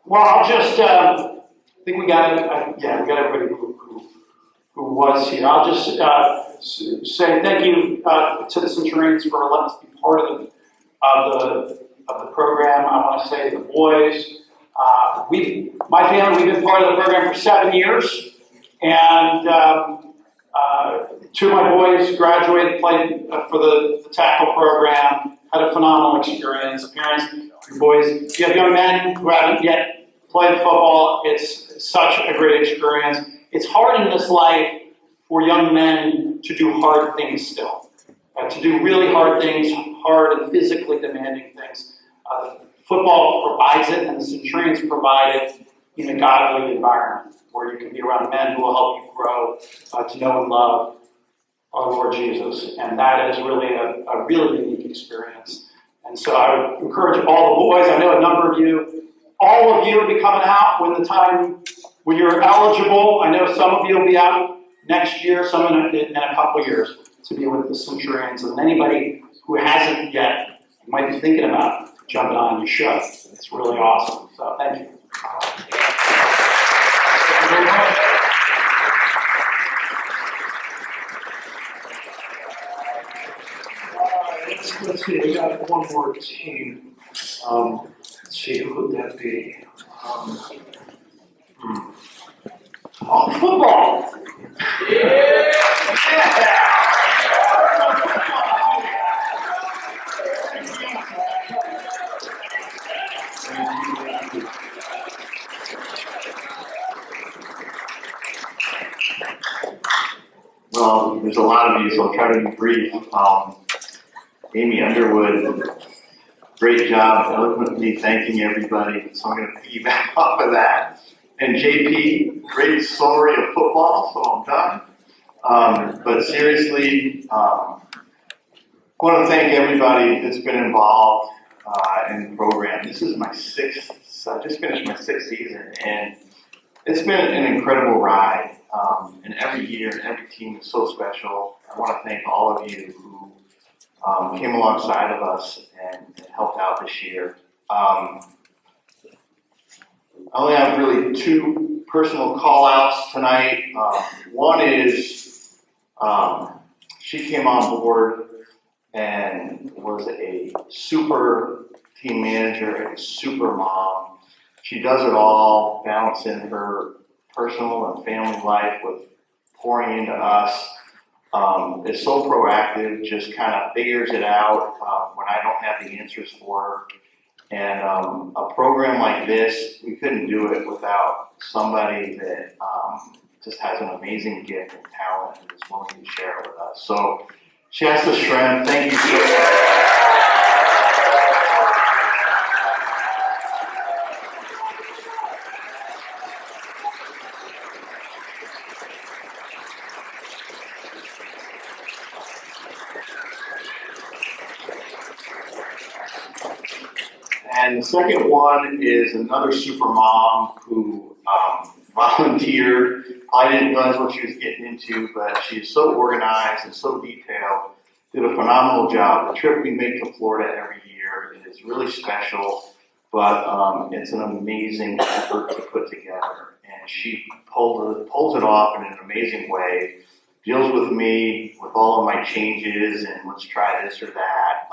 well, I'll just, I think we got everybody who was here. I'll just say thank you to the Centurions for letting us be part of the program. I want to say the boys. My family, we've been part of the program for 7 years, and two of my boys graduated, played for the tackle program, had a phenomenal experience. Parents, your boys, if you have young men who haven't yet played football, it's such a great experience. It's hard in this life for young men to do hard things still, to do really hard things, hard and physically demanding things. Football provides it, and the Centurions provide it in a godly environment where you can be around men who will help you grow to know and love our Lord Jesus. And that is really a really unique experience. And so I would encourage all the boys, I know a number of you, all of you will be coming out when you're eligible. I know some of you will be out next year, some in a couple years to be with the Centurions. And anybody who hasn't yet, might be thinking about jumping on, you should. It's really awesome. So thank you. Let's see, we got one more team. Let's see, who would that be? Football. Yeah. Well, there's a lot of you, so I'll try to be brief. Amy Underwood, great job eloquently thanking everybody, so I'm going to piggyback off of that. And JP, great summary of football, so I'm done. But seriously, I want to thank everybody that's been involved in the program. This is my I just finished my sixth season, and it's been an incredible ride. And every year, every team is so special. I want to thank all of you who came alongside of us and helped out this year. I only have really two personal call outs tonight. One is she came on board and was a super team manager and a super mom. She does it all, balancing her personal and family life with pouring into us. Is so proactive, just kind of figures it out when I don't have the answers for her. And a program like this, we couldn't do it without somebody that just has an amazing gift and talent and is willing to share it with us. So, Shasta Shrem, thank you so much. And the second one is another super mom who volunteered. I didn't realize what she was getting into, but she is so organized and so detailed. Did a phenomenal job. The trip we make to Florida every year is really special, but it's an amazing effort to put together. And she pulls it off in an amazing way. Deals with me with all of my changes and let's try this or that.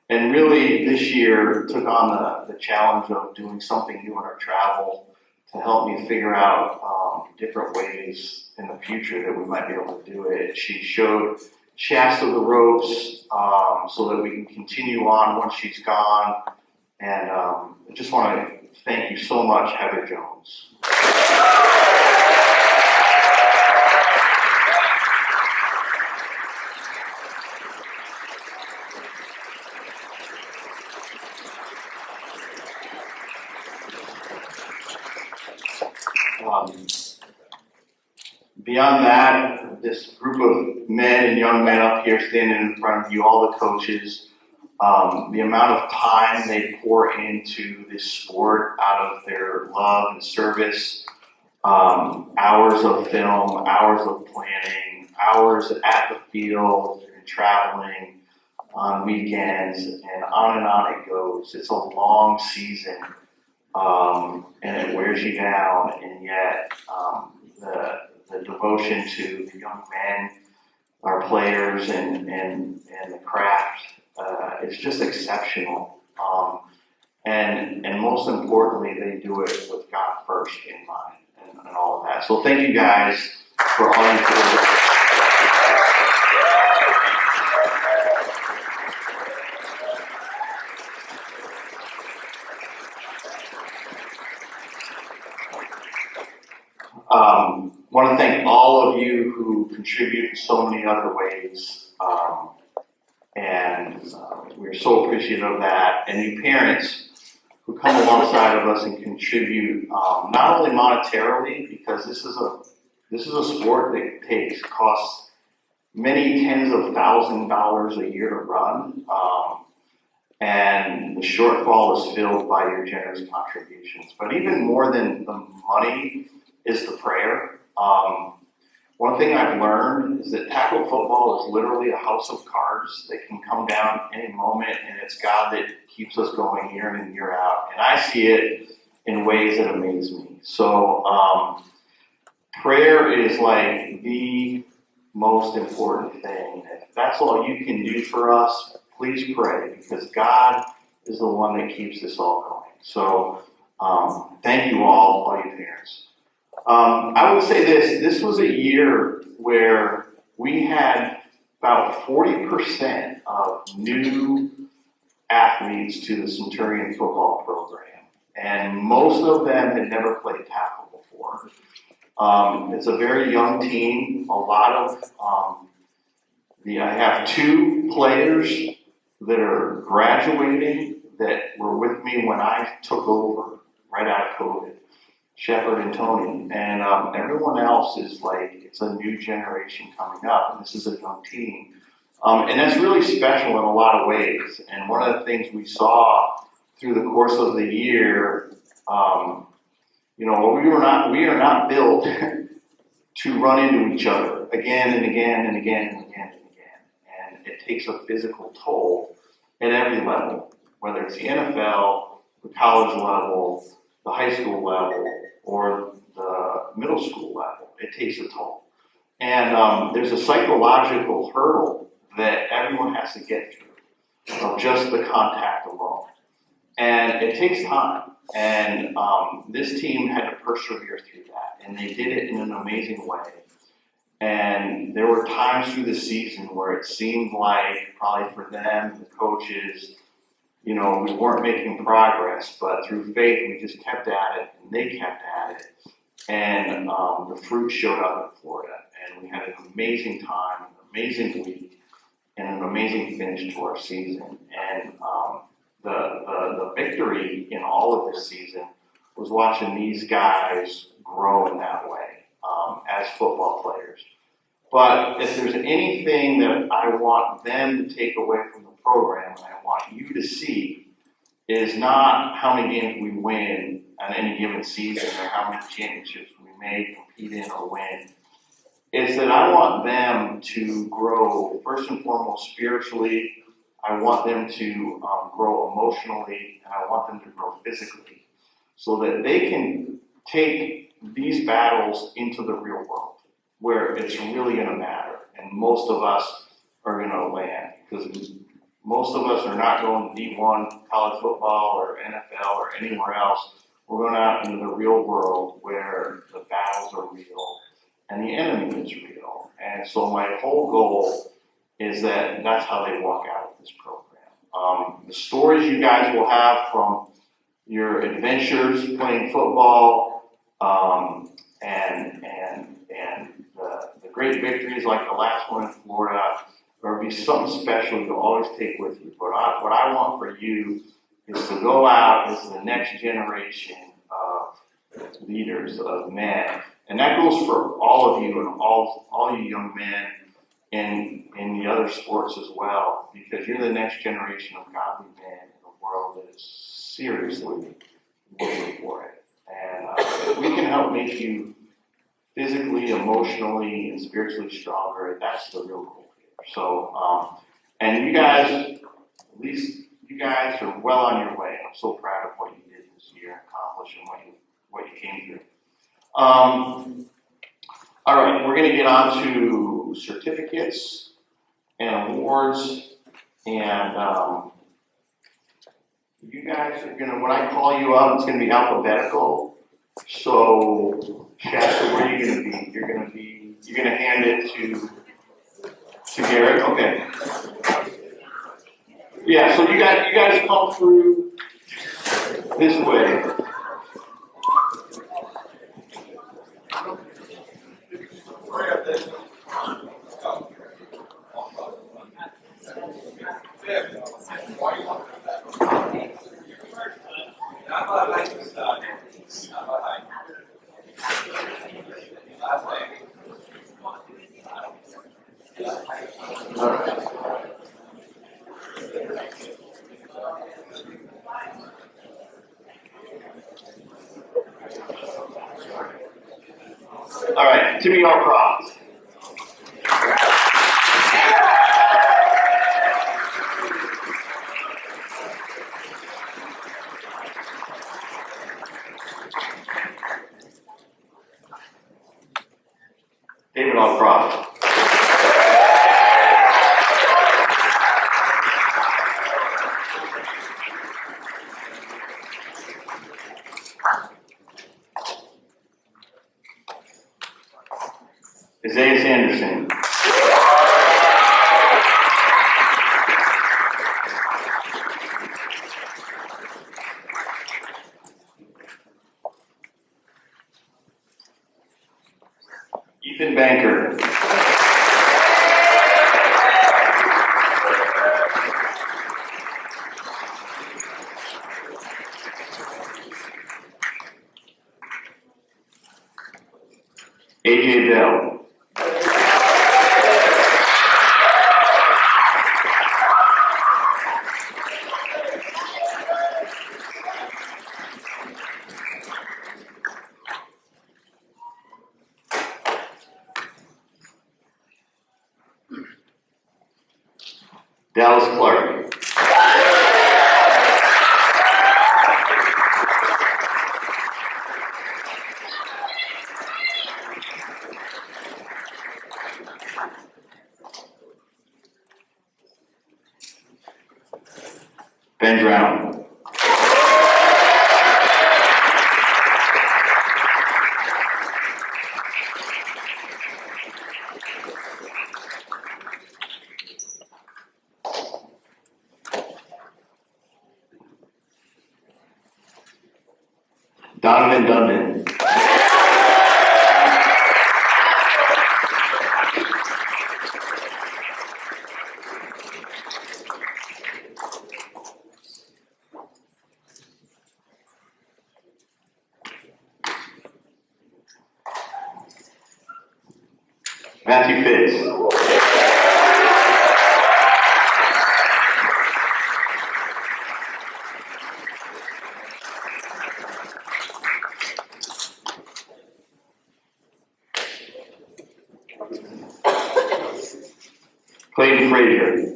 And really, this year took on the challenge of doing something new in our travel to help me figure out different ways in the future that we might be able to do it. She showed Shasta the ropes so that we can continue on once she's gone. And I just want to thank you so much, Heather Jones. Beyond that, this group of men and young men up here standing in front of you, all the coaches, the amount of time they pour into this sport out of their love and service, hours of film, hours of planning, hours at the field and traveling on weekends, and on it goes. It's a long season, and it wears you down, and yet the devotion to the young men, our players, and the craft, it's just exceptional. And most importantly, they do it with God first in mind and all of that. So thank you guys for all you do. Want to thank all of you who contribute in so many other ways, and we're so appreciative of that. And you parents who come alongside of us and contribute, not only monetarily, because this is a sport that costs many tens of thousands of dollars a year to run, and the shortfall is filled by your generous contributions. But even more than the money is the prayer. One thing I've learned is that tackle football is literally a house of cards that can come down any moment, and it's God that keeps us going year in and year out. And I see it in ways that amaze me. So prayer is like the most important thing. If that's all you can do for us, please pray, because God is the one that keeps this all going. So thank you all you parents. I would say this was a year where we had about 40% of new athletes to the Centurion football program, and most of them had never played tackle before. It's a very young team. A lot of I have two players that are graduating that were with me when I took over right out of COVID. Shepard and Tony, and everyone else is like, it's a new generation coming up, and this is a young team. And that's really special in a lot of ways. And one of the things we saw through the course of the year, we are not built to run into each other again and again and again and again and again. And it takes a physical toll at every level, whether it's the NFL, the college level, the high school level, or the middle school level. It takes a toll. And there's a psychological hurdle that everyone has to get through of just the contact alone. And it takes time. And this team had to persevere through that. And they did it in an amazing way. And there were times through the season where it seemed like, probably for them, the coaches, we weren't making progress, but through faith, we just kept at it, and they kept at it. And the fruit showed up in Florida. And we had an amazing time, an amazing week, and an amazing finish to our season. And the victory in all of this season was watching these guys grow in that way as football players. But if there's anything that I want them to take away from the program, and I want you to see, is not how many games we win on any given season or how many championships we may compete in or win. Is that I want them to grow, first and foremost, spiritually. I want them to grow emotionally, and I want them to grow physically, so that they can take these battles into the real world, where it's really going to matter, and most of us are going to land, because most of us are not going to D1 college football or NFL or anywhere else. We're going out into the real world where the battles are real and the enemy is real. And so my whole goal is that that's how they walk out of this program. The stories you guys will have from your adventures playing football, and the great victories like the last one in Florida, there'll be something special you'll always take with you. But what I want for you is to go out as the next generation of leaders, of men. And that goes for all of you and all you young men in the other sports as well, because you're the next generation of godly men in a world that is seriously looking for it. And if we can help make you physically, emotionally, and spiritually stronger, that's the real goal here. So, and you guys, at least you guys are well on your way. I'm so proud of what you did this year, accomplishing what you came through. All right, we're going to get on to certificates and awards, and you guys are going to, when I call you up, it's going to be alphabetical. So, Shasta, where are you going to be? You're going to hand it to Garrett? Okay. Yeah, so you guys come through this way. All right, to be our props. David Alcroft. Isaiah Sanderson. Ethan Banker. AJ Bell. Dallas Clark. Ben Brown. Donovan Dundon. Matthew Fitz. Clayton Frazier.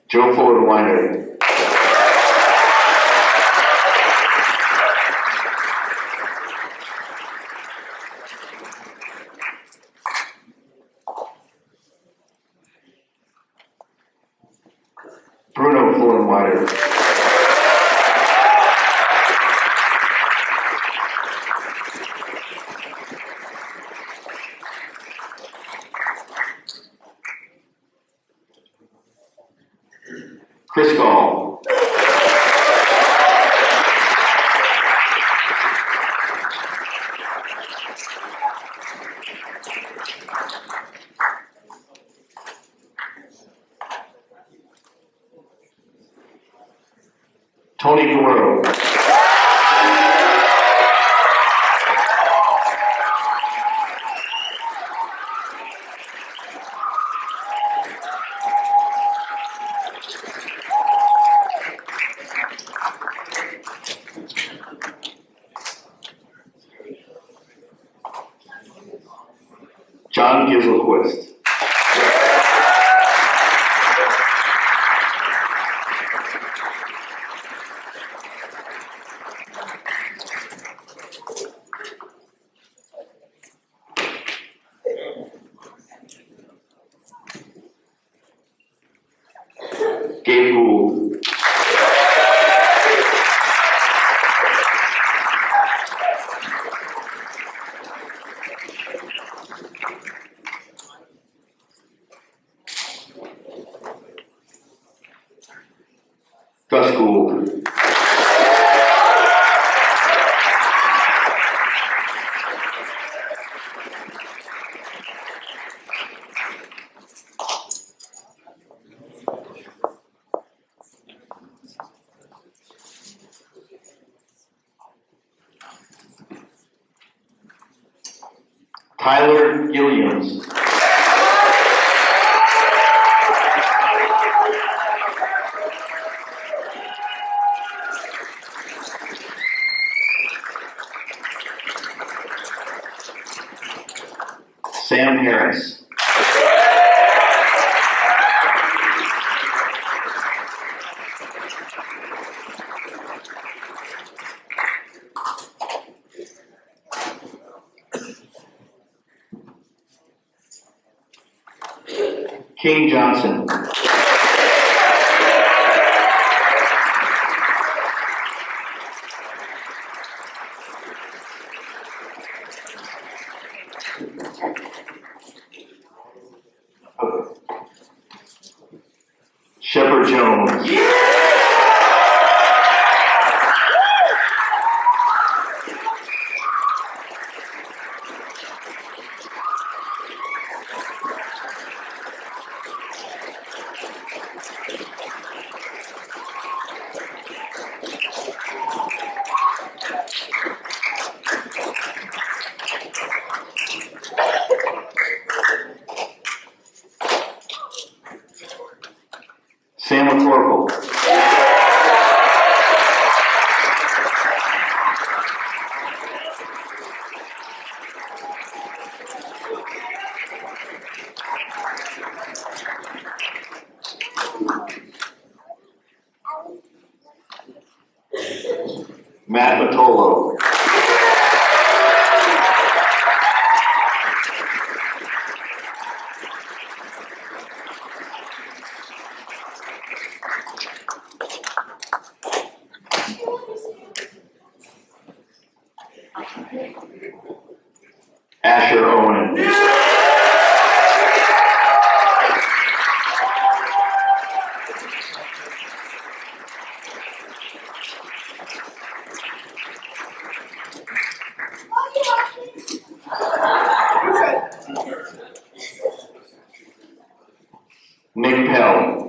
Joe Ford Winder. Bruno Florenweider. Chris Gall. Tony Guerrero. John Giselquist. Gabe Gould. Gus Gould. Tyler Gilliams. Sam Harris. King Johnson. Shepard Jones. Sam McCorkle. Matt Matolo. Asher Owen. Nick Pell.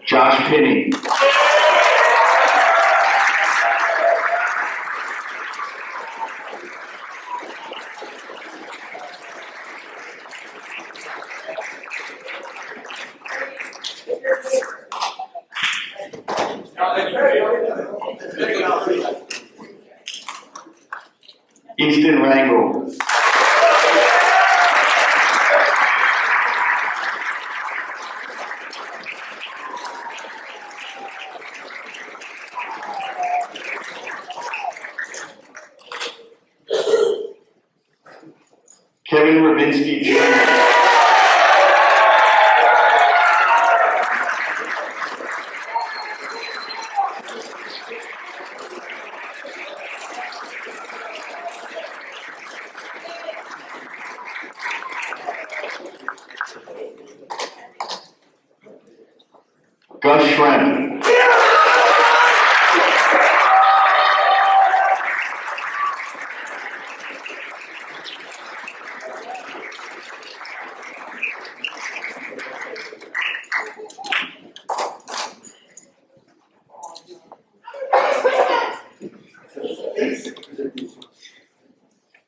Josh Pinney. Easton Rangel. Kevin Ravinsky Jr. Gus Schrem.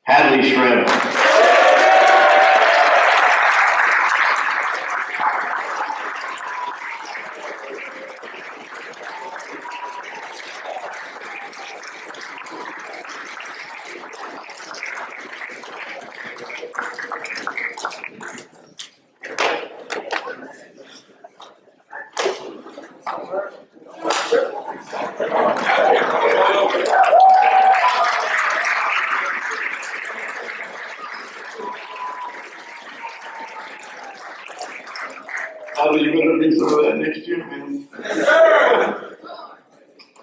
Hadley Schrem. You better be some of that next year, man.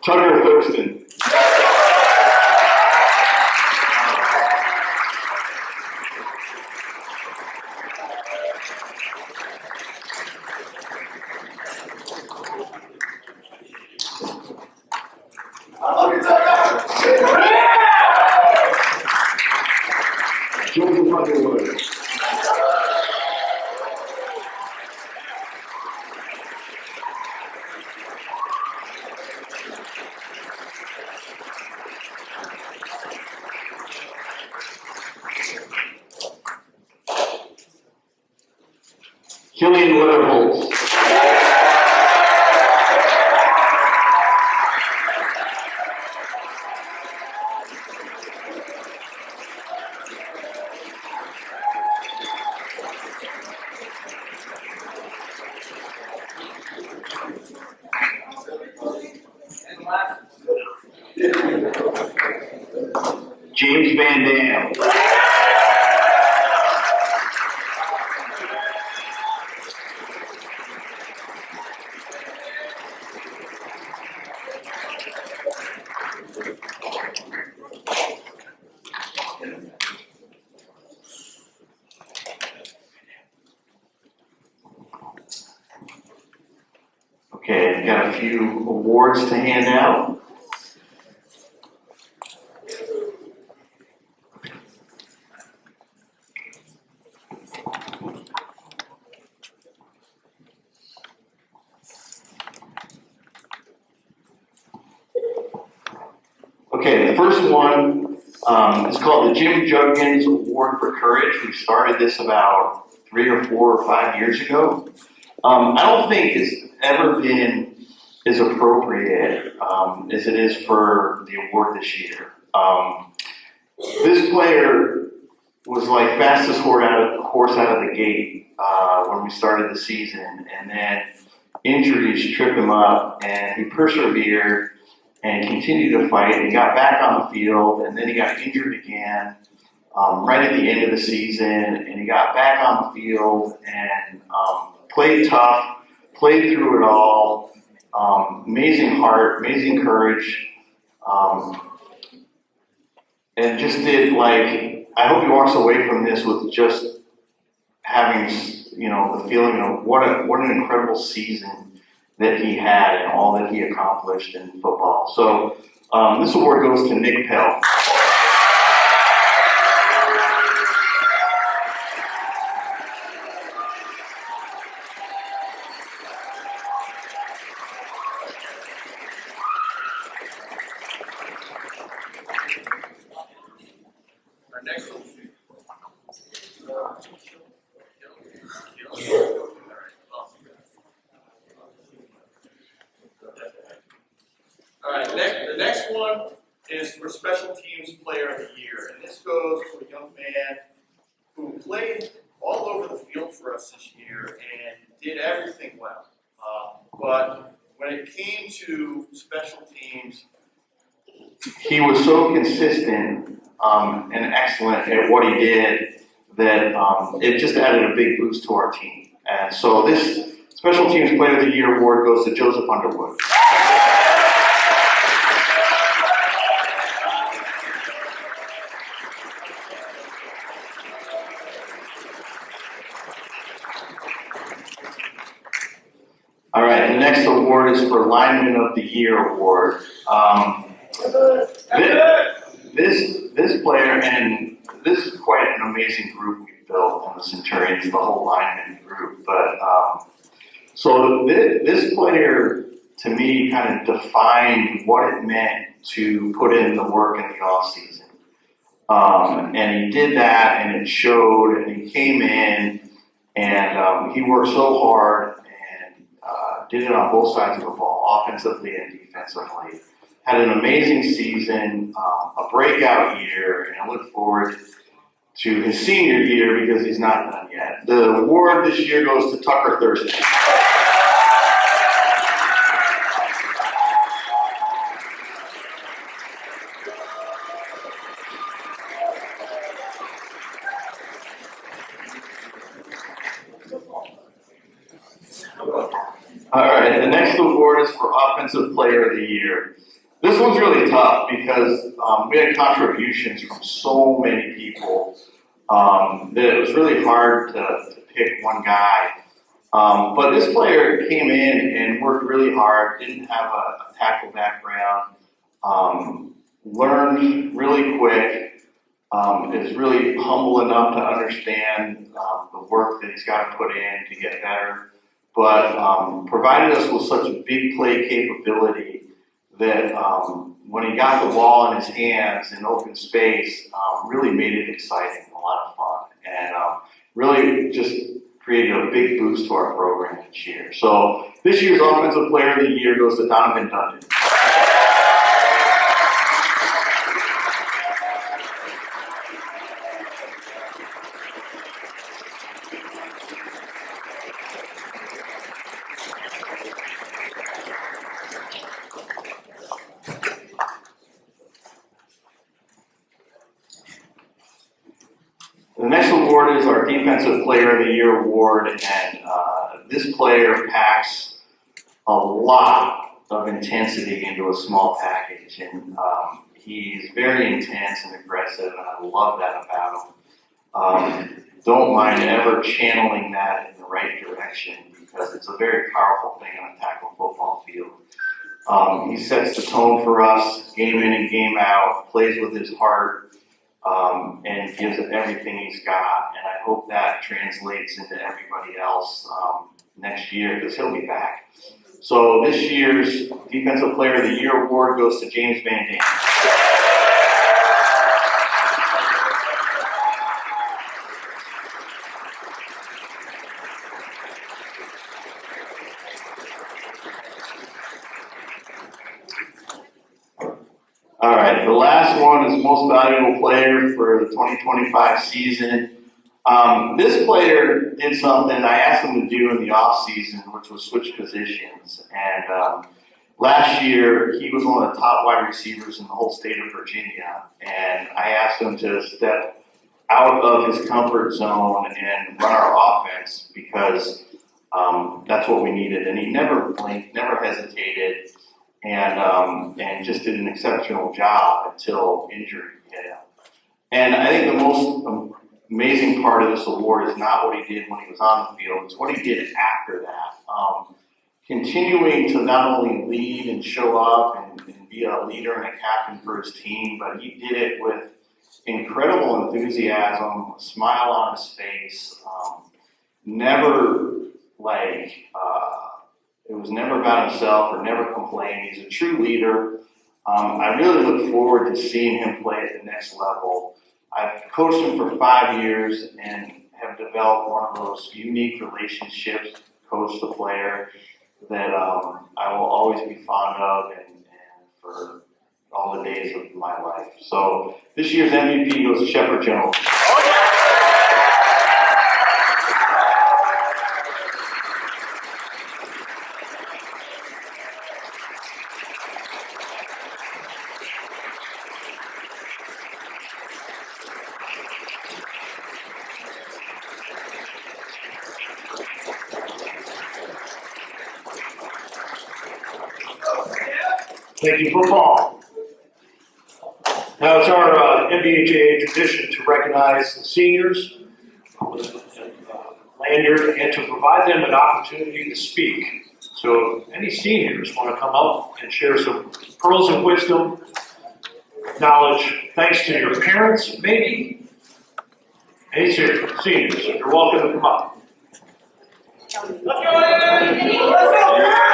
Tucker Thurston. Joseph Underwood. Killian Wetterholz. James Van Dam. Okay, I've got a few awards to hand out. Okay, the first one is called the Jim Juggins Award for Courage. We started this about 3 or 4 or 5 years ago. I don't think it's ever been is appropriate as it is for the award this year. This player was like fastest horse out of the gate when we started the season, and then injuries tripped him up, and he persevered and continued to fight, and he got back on the field, and then he got injured again right at the end of the season, and he got back on the field and played tough, played through it all, amazing heart, amazing courage, and just did like, I hope he walks away from this with just having, the feeling of what an incredible season that he had and all that he accomplished in football. So this award goes to Nick Pell. Our next one. All right, the next one is for Special Teams Player of the Year, and this goes to a young man who played all over the field for us this year and did everything well. But when it came to special teams, He was so consistent and excellent at what he did that it just added a big boost to our team. And so this Special Teams Player of the Year award goes to Joseph Underwood. All right, the next award is for Lineman of the Year award. This player, and this is quite an amazing group we built in the Centurions, the whole lineman group. But so this player, to me, kind of defined what it meant to put in the work in the off season. And he did that, and it showed. And he came in, and he worked so hard. Did it on both sides of the ball, offensively and defensively. Had an amazing season, a breakout year, and I look forward to his senior year because he's not done yet. The award this year goes to Tucker Thurston. All right, the next award is for Offensive Player of the Year. This one's really tough because we had contributions from so many people that it was really hard to pick one guy. But this player came in and worked really hard, didn't have a tackle background, learned really quick, is really humble enough to understand the work that he's got to put in to get better. But provided us with such a big play capability that when he got the ball in his hands in open space, really made it exciting, a lot of fun, and really just created a big boost to our program this year. So this year's Offensive Player of the Year goes to Donovan Dundon. The next award is our Defensive Player of the Year award, and this player packs a lot of intensity into a small package, and he's very intense and aggressive, and I love that about him. Don't mind ever channeling that in the right direction because it's a very powerful thing on a tackle football field. He sets the tone for us, game in and game out, plays with his heart, and gives it everything he's got. And I hope that translates into everybody else next year because he'll be back. So this year's Defensive Player of the Year award goes to James Van Dam. All right, the last one is most valuable player for the 2025 season. This player did something I asked him to do in the off season, which was switch positions. And last year, he was one of the top wide receivers in the whole state of Virginia. And I asked him to step out of his comfort zone and run our offense because that's what we needed. And he never blinked, never hesitated, and just did an exceptional job until injury hit him. And I think the most amazing part of this award is not what he did when he was on the field, it's what he did after that. Continuing to not only lead and show up and be a leader and a captain for his team, but he did it with incredible enthusiasm, a smile on his face, never it was never about himself or never complained. He's a true leader. I really look forward to seeing him play at the next level. I've coached him for 5 years and have developed one of those unique relationships, coach to player, that I will always be fond of and for all the days of my life. So this year's MVP goes to Shepard Jones. Thank you, football. Now it's our NVHAA tradition to recognize the seniors with lanyard and to provide them an opportunity to speak. So if any seniors want to come up and share some pearls of wisdom, knowledge, thanks to your parents, maybe. Any seniors, you're welcome to come up. Let's go! Let's go!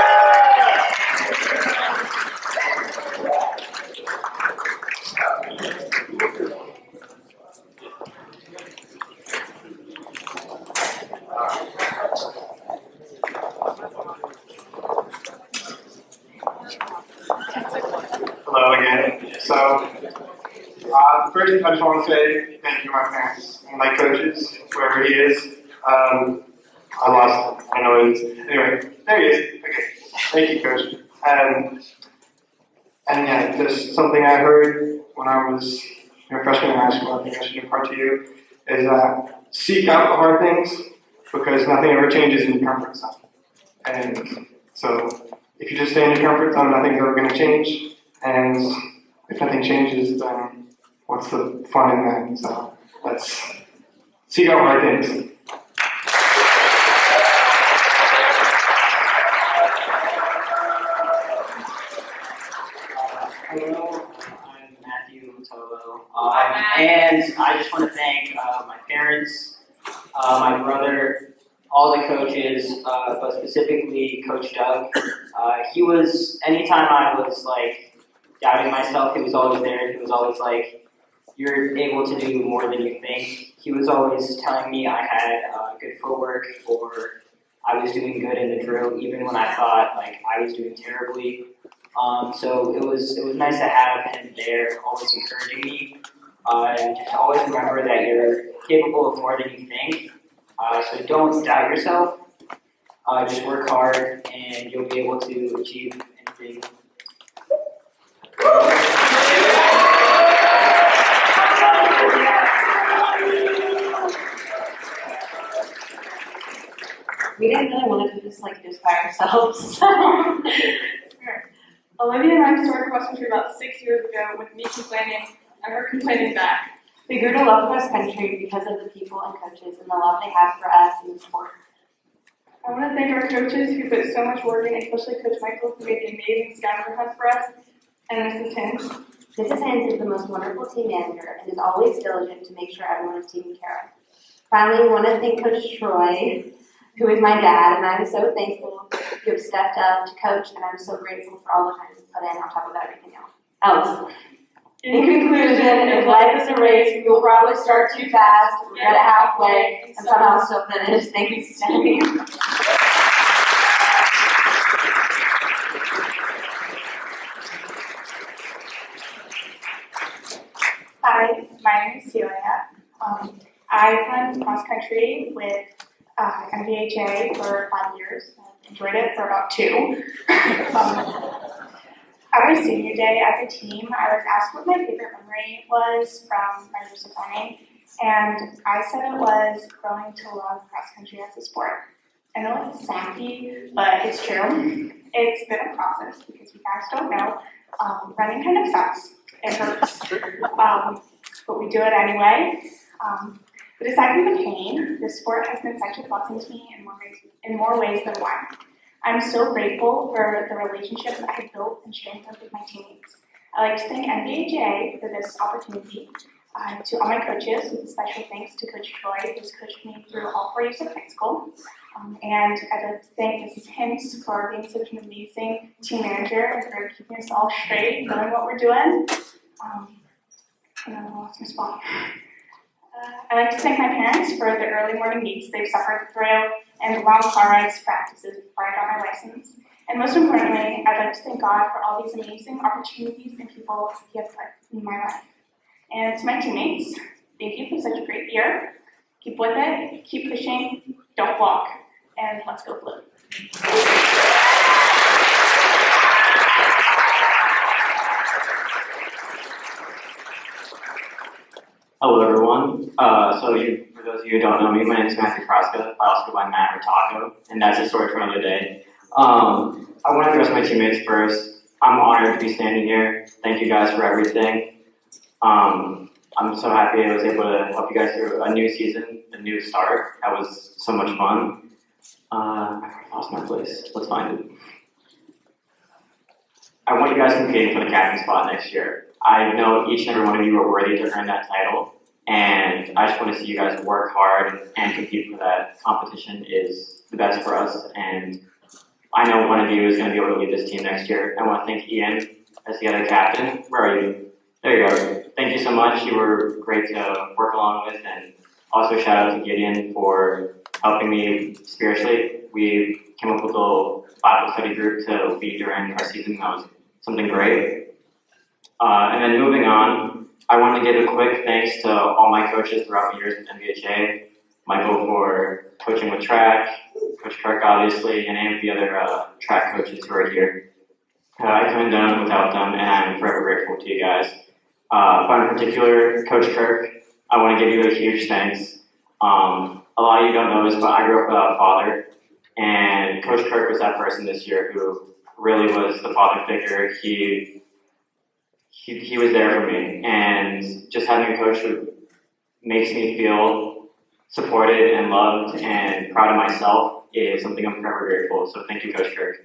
Hello again. So, first I just want to say thank you to my parents and my coaches, whoever he is. I lost him. I know it is. Anyway, there he is. Okay. Thank you, Coach. And yeah, just something I heard when I was a freshman in high school, I think I should impart to you, is seek out the hard things because nothing ever changes in your comfort zone. And so, if you just stay in your comfort zone, nothing's ever going to change. And if nothing changes, then what's the fun in that? So let's seek out hard things. Hello, I'm Matthew Motolo, and I just want to thank my parents, my brother, all the coaches, but specifically Coach Doug. He was, anytime I was doubting myself, he was always there. He was always like, you're able to do more than you think. He was always telling me I had good footwork or I was doing good in the drill, even when I thought I was doing terribly. So it was nice to have him there, always encouraging me, and just always remember that you're capable of more than you think. So don't doubt yourself. Just work hard, and you'll be able to achieve anything. We didn't really want to do this just by ourselves. Olivia and I started cross country about 6 years ago with me complaining and her complaining back. We grew to love cross country because of the people and coaches and the love they have for us in the sport. I want to thank our coaches who put so much work in, especially Coach Michael, who made the amazing scavenger hunt for us, and Mrs. Hins. Mrs. Hins is the most wonderful team manager and is always diligent to make sure everyone is taken care of. Finally, we want to thank Coach Troy, who is my dad, and I'm so thankful you have stepped up to coach, and I'm so grateful for all the time you put in on top of everything else. In conclusion, if life is a race, we will probably start too fast, get it halfway, and somehow still finish. Thank you, Stephanie. Celia. I've run cross country with NVHAA for 5 years. I enjoyed it for about 2. On our senior day as a team, I was asked what my favorite memory was from my years of running, and I said it was growing to love cross country as a sport. I know it's sappy, but it's true. It's been a process because you guys don't know. Running kind of sucks. It hurts. But we do it anyway. But aside from the pain, this sport has been such a blessing to me in more ways than one. I'm so grateful for the relationships I have built and strengthened with my teammates. I'd like to thank NVHAA for this opportunity. To all my coaches, with special thanks to Coach Troy, who's coached me through all 4 years of high school. And I'd like to thank Mrs. Hintz for being such an amazing team manager and for keeping us all straight, knowing what we're doing. And then I lost my spot. I'd like to thank my parents for the early morning meets they've suffered through and the long car rides to practices before I got my license. And most importantly, I'd like to thank God for all these amazing opportunities and people He has put in my life. And to my teammates, thank you for such a great year. Keep with it, keep pushing, don't walk, and let's go blue. Hello, everyone. For those of you who don't know me, my name is Matthew Kraska. I also go by Matt or Taco, and that's a story for another day. I want to address my teammates first. I'm honored to be standing here. Thank you guys for everything. I'm so happy I was able to help you guys through a new season, a new start. That was so much fun. I lost my place. Let's find it. I want you guys competing for the captain spot next year. I know each and every one of you are worthy to earn that title, and I just want to see you guys work hard and compete for that. Competition is the best for us, and I know one of you is going to be able to lead this team next year. I want to thank Ian as the other captain. Where are you? There you go. Thank you so much. You were great to work along with, and also shout out to Gideon for helping me spiritually. We came up with a little Bible study group to lead during our season. That was something great. And then moving on, I want to give a quick thanks to all my coaches throughout the years with NVHAA. Michael for coaching with track, Coach Kirk obviously, and any of the other track coaches who are here. I couldn't have done it without them, and I'm forever grateful to you guys. But in particular, Coach Kirk, I want to give you a huge thanks. A lot of you don't know this, but I grew up without a father, and Coach Kirk was that person this year who really was the father figure. He was there for me, and just having a coach who makes me feel supported and loved and proud of myself is something I'm forever grateful. So thank you, Coach Kirk.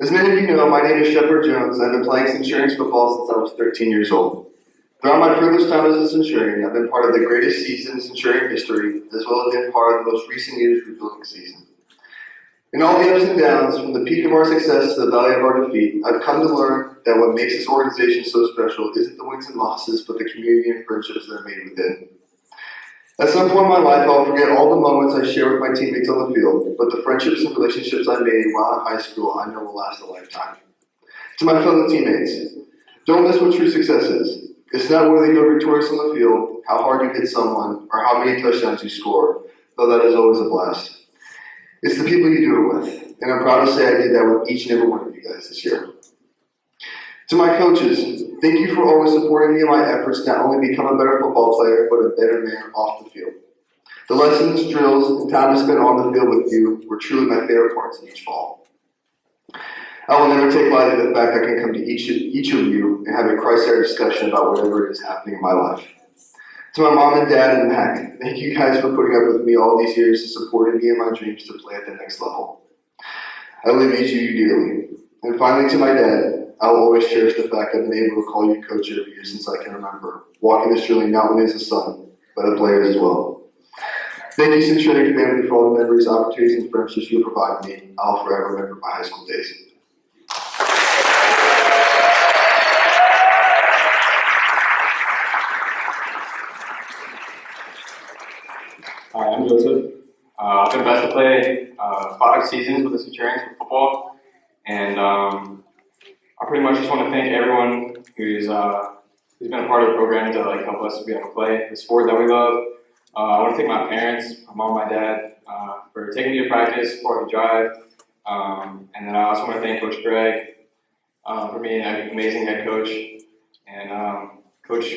As many of you know, my name is Shepard Jones, and I've been playing Centurions football since I was 13 years old. Throughout my privileged time as a Centurion, I've been part of the greatest season in Centurion history, as well as been part of the most recent year's rebuilding season. In all the ups and downs, from the peak of our success to the valley of our defeat, I've come to learn that what makes this organization so special isn't the wins and losses, but the community and friendships that are made within. At some point in my life, I'll forget all the moments I share with my teammates on the field, but the friendships and relationships I made while in high school I know will last a lifetime. To my fellow teammates, don't miss what true success is. It's not whether you're victorious on the field, how hard you hit someone, or how many touchdowns you score, though that is always a blast. It's the people you do it with, and I'm proud to say I did that with each and every one of you guys this year. To my coaches, thank you for always supporting me in my efforts to not only become a better football player, but a better man off the field. The lessons, drills, and time spent on the field with you were truly my favorite parts of each fall. I will never take lightly the fact I can come to each of you and have a Christ-centered discussion about whatever is happening in my life. To my mom and dad and Mac, thank you guys for putting up with me all these years and supporting me in my dreams to play at the next level. I love each of you dearly. And finally, to my dad, I will always cherish the fact I've been able to call you coach every year since I can remember, walking this journey not only as a son, but a player as well. Thank you, Centurion family, for all the memories, opportunities, and friendships you provided me. I'll forever remember my high school days. Hi, I'm Joseph. I've been blessed to play 5 seasons with the Centurions for football, and I pretty much just want to thank everyone who's been a part of the program to like help us be able to play the sport that we love. I want to thank my parents, my mom, my dad, for taking me to practice, for the drive, and then I also want to thank Coach Greg for being an amazing head coach, and Coach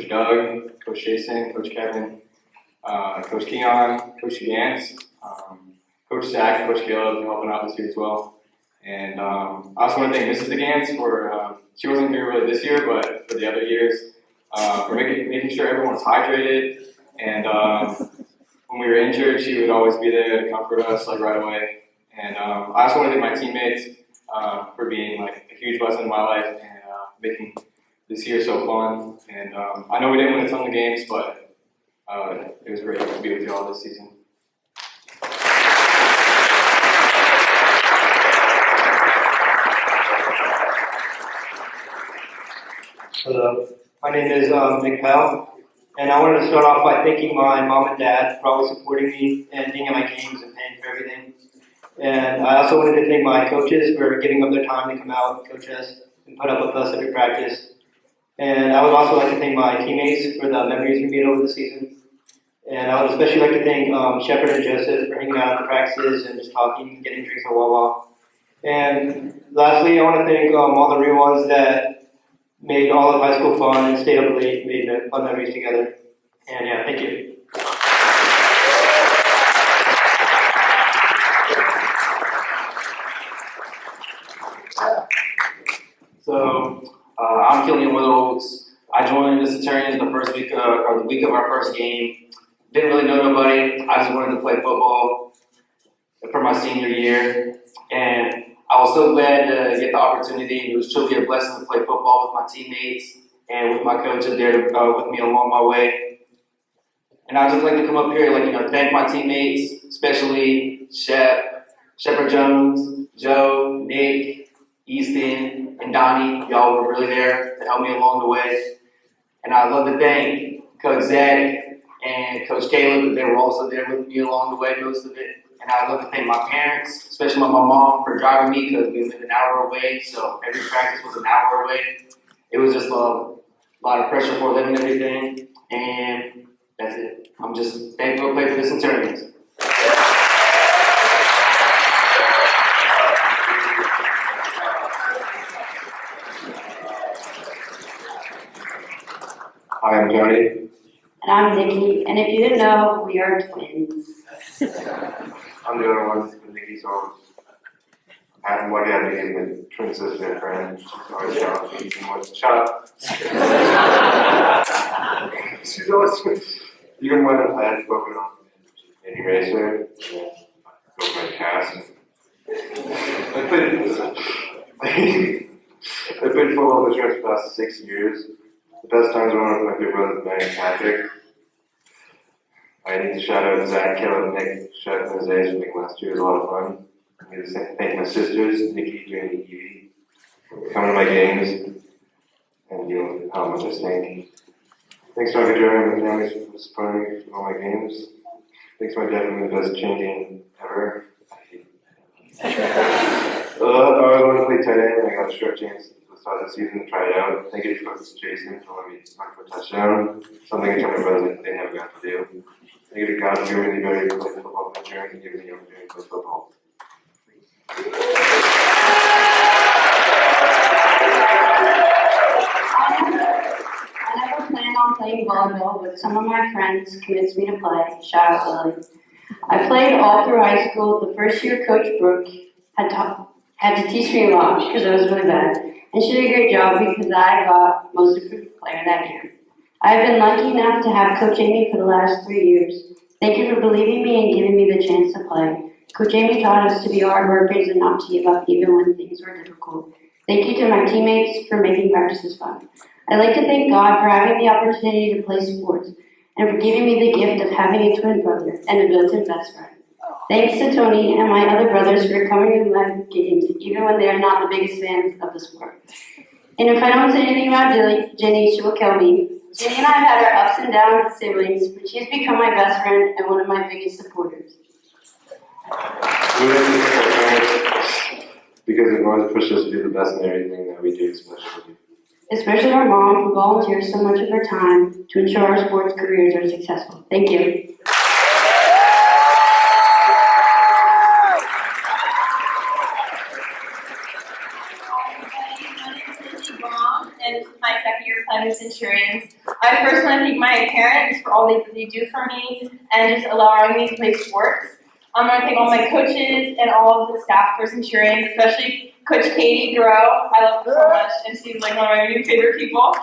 Doug, Coach Jason, Coach Kevin, Coach Keon, Coach Gantz, Coach Zach, Coach Caleb for helping out this year as well. And I also want to thank Mrs. Gantz for, she wasn't here really this year, but for the other years, for making sure everyone's hydrated. And when we were injured, she would always be there to comfort us like right away. And I also want to thank my teammates for being like a huge blessing in my life and making this year so fun. And I know we didn't win a ton of games, but it was great to be with you all this season. Hello, my name is Nick Bell, and I wanted to start off by thanking my mom and dad for always supporting me and being at my games and paying for everything. And I also wanted to thank my coaches for giving up their time to come out and coach us and put up with us every practice. And I would also like to thank my teammates for the memories we made over the season. And I would especially like to thank Shepard and Joseph for hanging out at the practices and just talking and getting drinks at Wawa. And lastly, I want to thank all the real ones that made all of high school fun and stayed up late, made fun memories together. And yeah, thank you. So, I'm Killian Willows. I joined the Centurions the first week, or the week of our first game. Didn't really know nobody. I just wanted to play football for my senior year. And I was so glad to get the opportunity. It was truly a blessing to play football with my teammates and with my coaches there with me along my way. And I'd just like to come up here and thank my teammates, especially Shepard Jones, Joe, Nick, Easton, and Donnie. Y'all were really there to help me along the way. And I'd love to thank Coach Zach and Coach Caleb. They were also there with me along the way most of it. And I'd love to thank my parents, especially my mom, for driving me because we lived an hour away. So every practice was an hour away. It was just a lot of pressure for them and everything. And that's it. I'm just thankful to play for the Centurions. Hi, I'm Tony. And I'm Nikki, and if you didn't know, we are twins. I'm the other one, but Nikki's always I'm lucky I became a twin sister friend. She's always challenging me more to shut up. She's always, even when I had spoken on any racer, I built my cast. I played football with the past 6 years. The best times were when I was with my big brother, Matt and Patrick. I need to shout out Zach, Caleb, Nick, shout out Jose for making last year. It was a lot of fun. I need to thank my sisters, Nikki, Jane, and Evie, for coming to my games and dealing with how much I stink. Thanks to my majority of my family for supporting me for all my games. Thanks to my dad for being the best changing ever. I always wanted to play tight end, and I got a short chance at the start of the season to try it out. Thank you to Coach Jason for letting me mark for a touchdown. Something I told my brothers they never got to do. Thank you to God for giving me the ability to play football for insurance and giving me the opportunity to play football. I never planned on playing volleyball, but some of my friends convinced me to play. Shout out Lily. I played all through high school. The first year, Coach Brooke had to teach me a lot because I was really bad. And she did a great job because I got most improved player that year. I have been lucky enough to have Coach Amy for the last 3 years. Thank you for believing me and giving me the chance to play. Coach Amy taught us to be hard workers and not to give up even when things were difficult. Thank you to my teammates for making practices fun. I'd like to thank God for having the opportunity to play sports. and for giving me the gift of having a twin brother and a built-in best friend. Thanks to Tony and my other brothers for coming to my games, even when they are not the biggest fans of the sport. And if I don't say anything about Jenny, she will kill me. Jenny and I have had our ups and downs as siblings, but she has become my best friend and one of my biggest supporters. We like to thank our parents because they've always pushed us to do the best in everything that we do, Especially our mom, who volunteers so much of her time to ensure our sports careers are successful. Thank you. And my second year playing with Centurions. I first want to thank my parents for all they do for me and just allowing me to play sports. I want to thank all my coaches and all of the staff for Centurions, especially Coach Katie Grow. I love her so much, and she's like one of my new favorite people.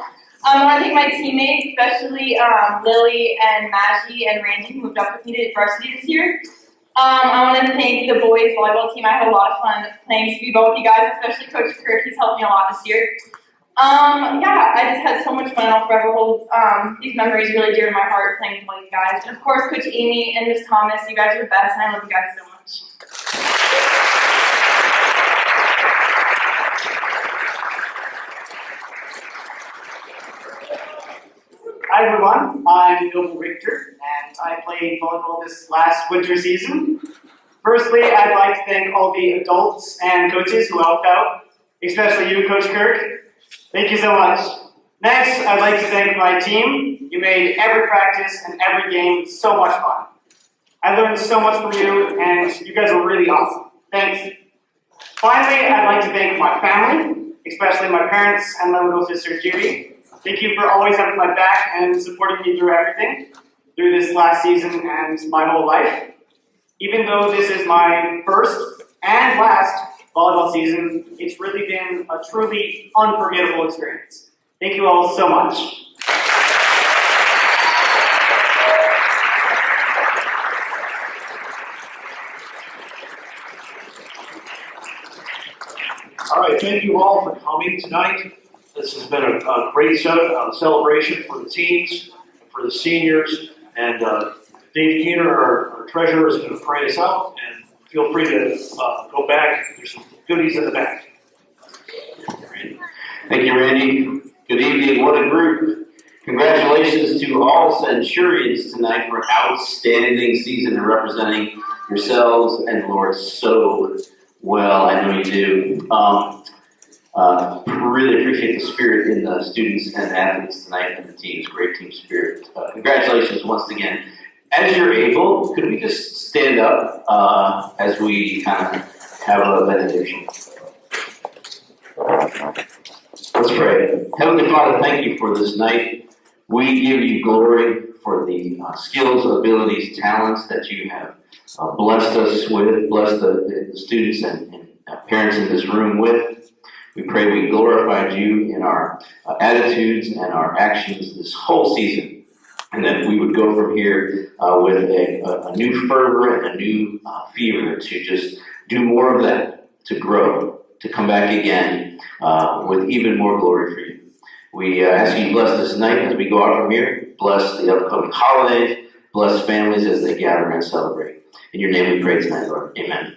I want to thank my teammates, especially Lily and Maggie and Randy, who moved up with me to varsity this year. I want to thank the boys volleyball team. I had a lot of fun playing speedball with you guys, especially Coach Kirk. He's helped me a lot this year. Yeah, I just had so much fun. I'll forever hold these memories really dear to my heart playing with you guys. And of course, Coach Amy and Miss Thomas, you guys are the best, and I love you guys so much. Hi everyone, I'm Noble Richter, and I played volleyball this last winter season. Firstly, I'd like to thank all the adults and coaches who helped out, especially you, Coach Kirk. Thank you so much. Next, I'd like to thank my team. You made every practice and every game so much fun. I learned so much from you, and you guys were really awesome. Thanks. Finally, I'd like to thank my family, especially my parents and my little sister, Judy. Thank you for always having my back and supporting me through everything, through this last season and my whole life. Even though this is my first and last volleyball season, it's really been a truly unforgettable experience. Thank you all so much. All right, thank you all for coming tonight. This has been a great celebration for the teams, for the seniors, and Dave Keener, our treasurer, is going to pray us out, and feel free to go back. There's some goodies in the back. Thank you, Randy. Good evening. What a group. Congratulations to all Centurions tonight for an outstanding season and representing yourselves and Lord so well. I know you do. Really appreciate the spirit in the students and the athletes tonight and the teams. Great team spirit. Congratulations once again. As you're able, could we just stand up as we kind of have a benediction? Let's pray. Heavenly Father, thank you for this night. We give you glory for the skills, abilities, talents that you have blessed us with, blessed the students and parents in this room with. We pray we glorified you in our attitudes and our actions this whole season, and that we would go from here with a new fervor and a new fever to just do more of that, to grow, to come back again with even more glory for you. We ask you to bless this night as we go out from here. Bless the upcoming holidays. Bless families as they gather and celebrate. In your name we pray tonight, Lord. Amen.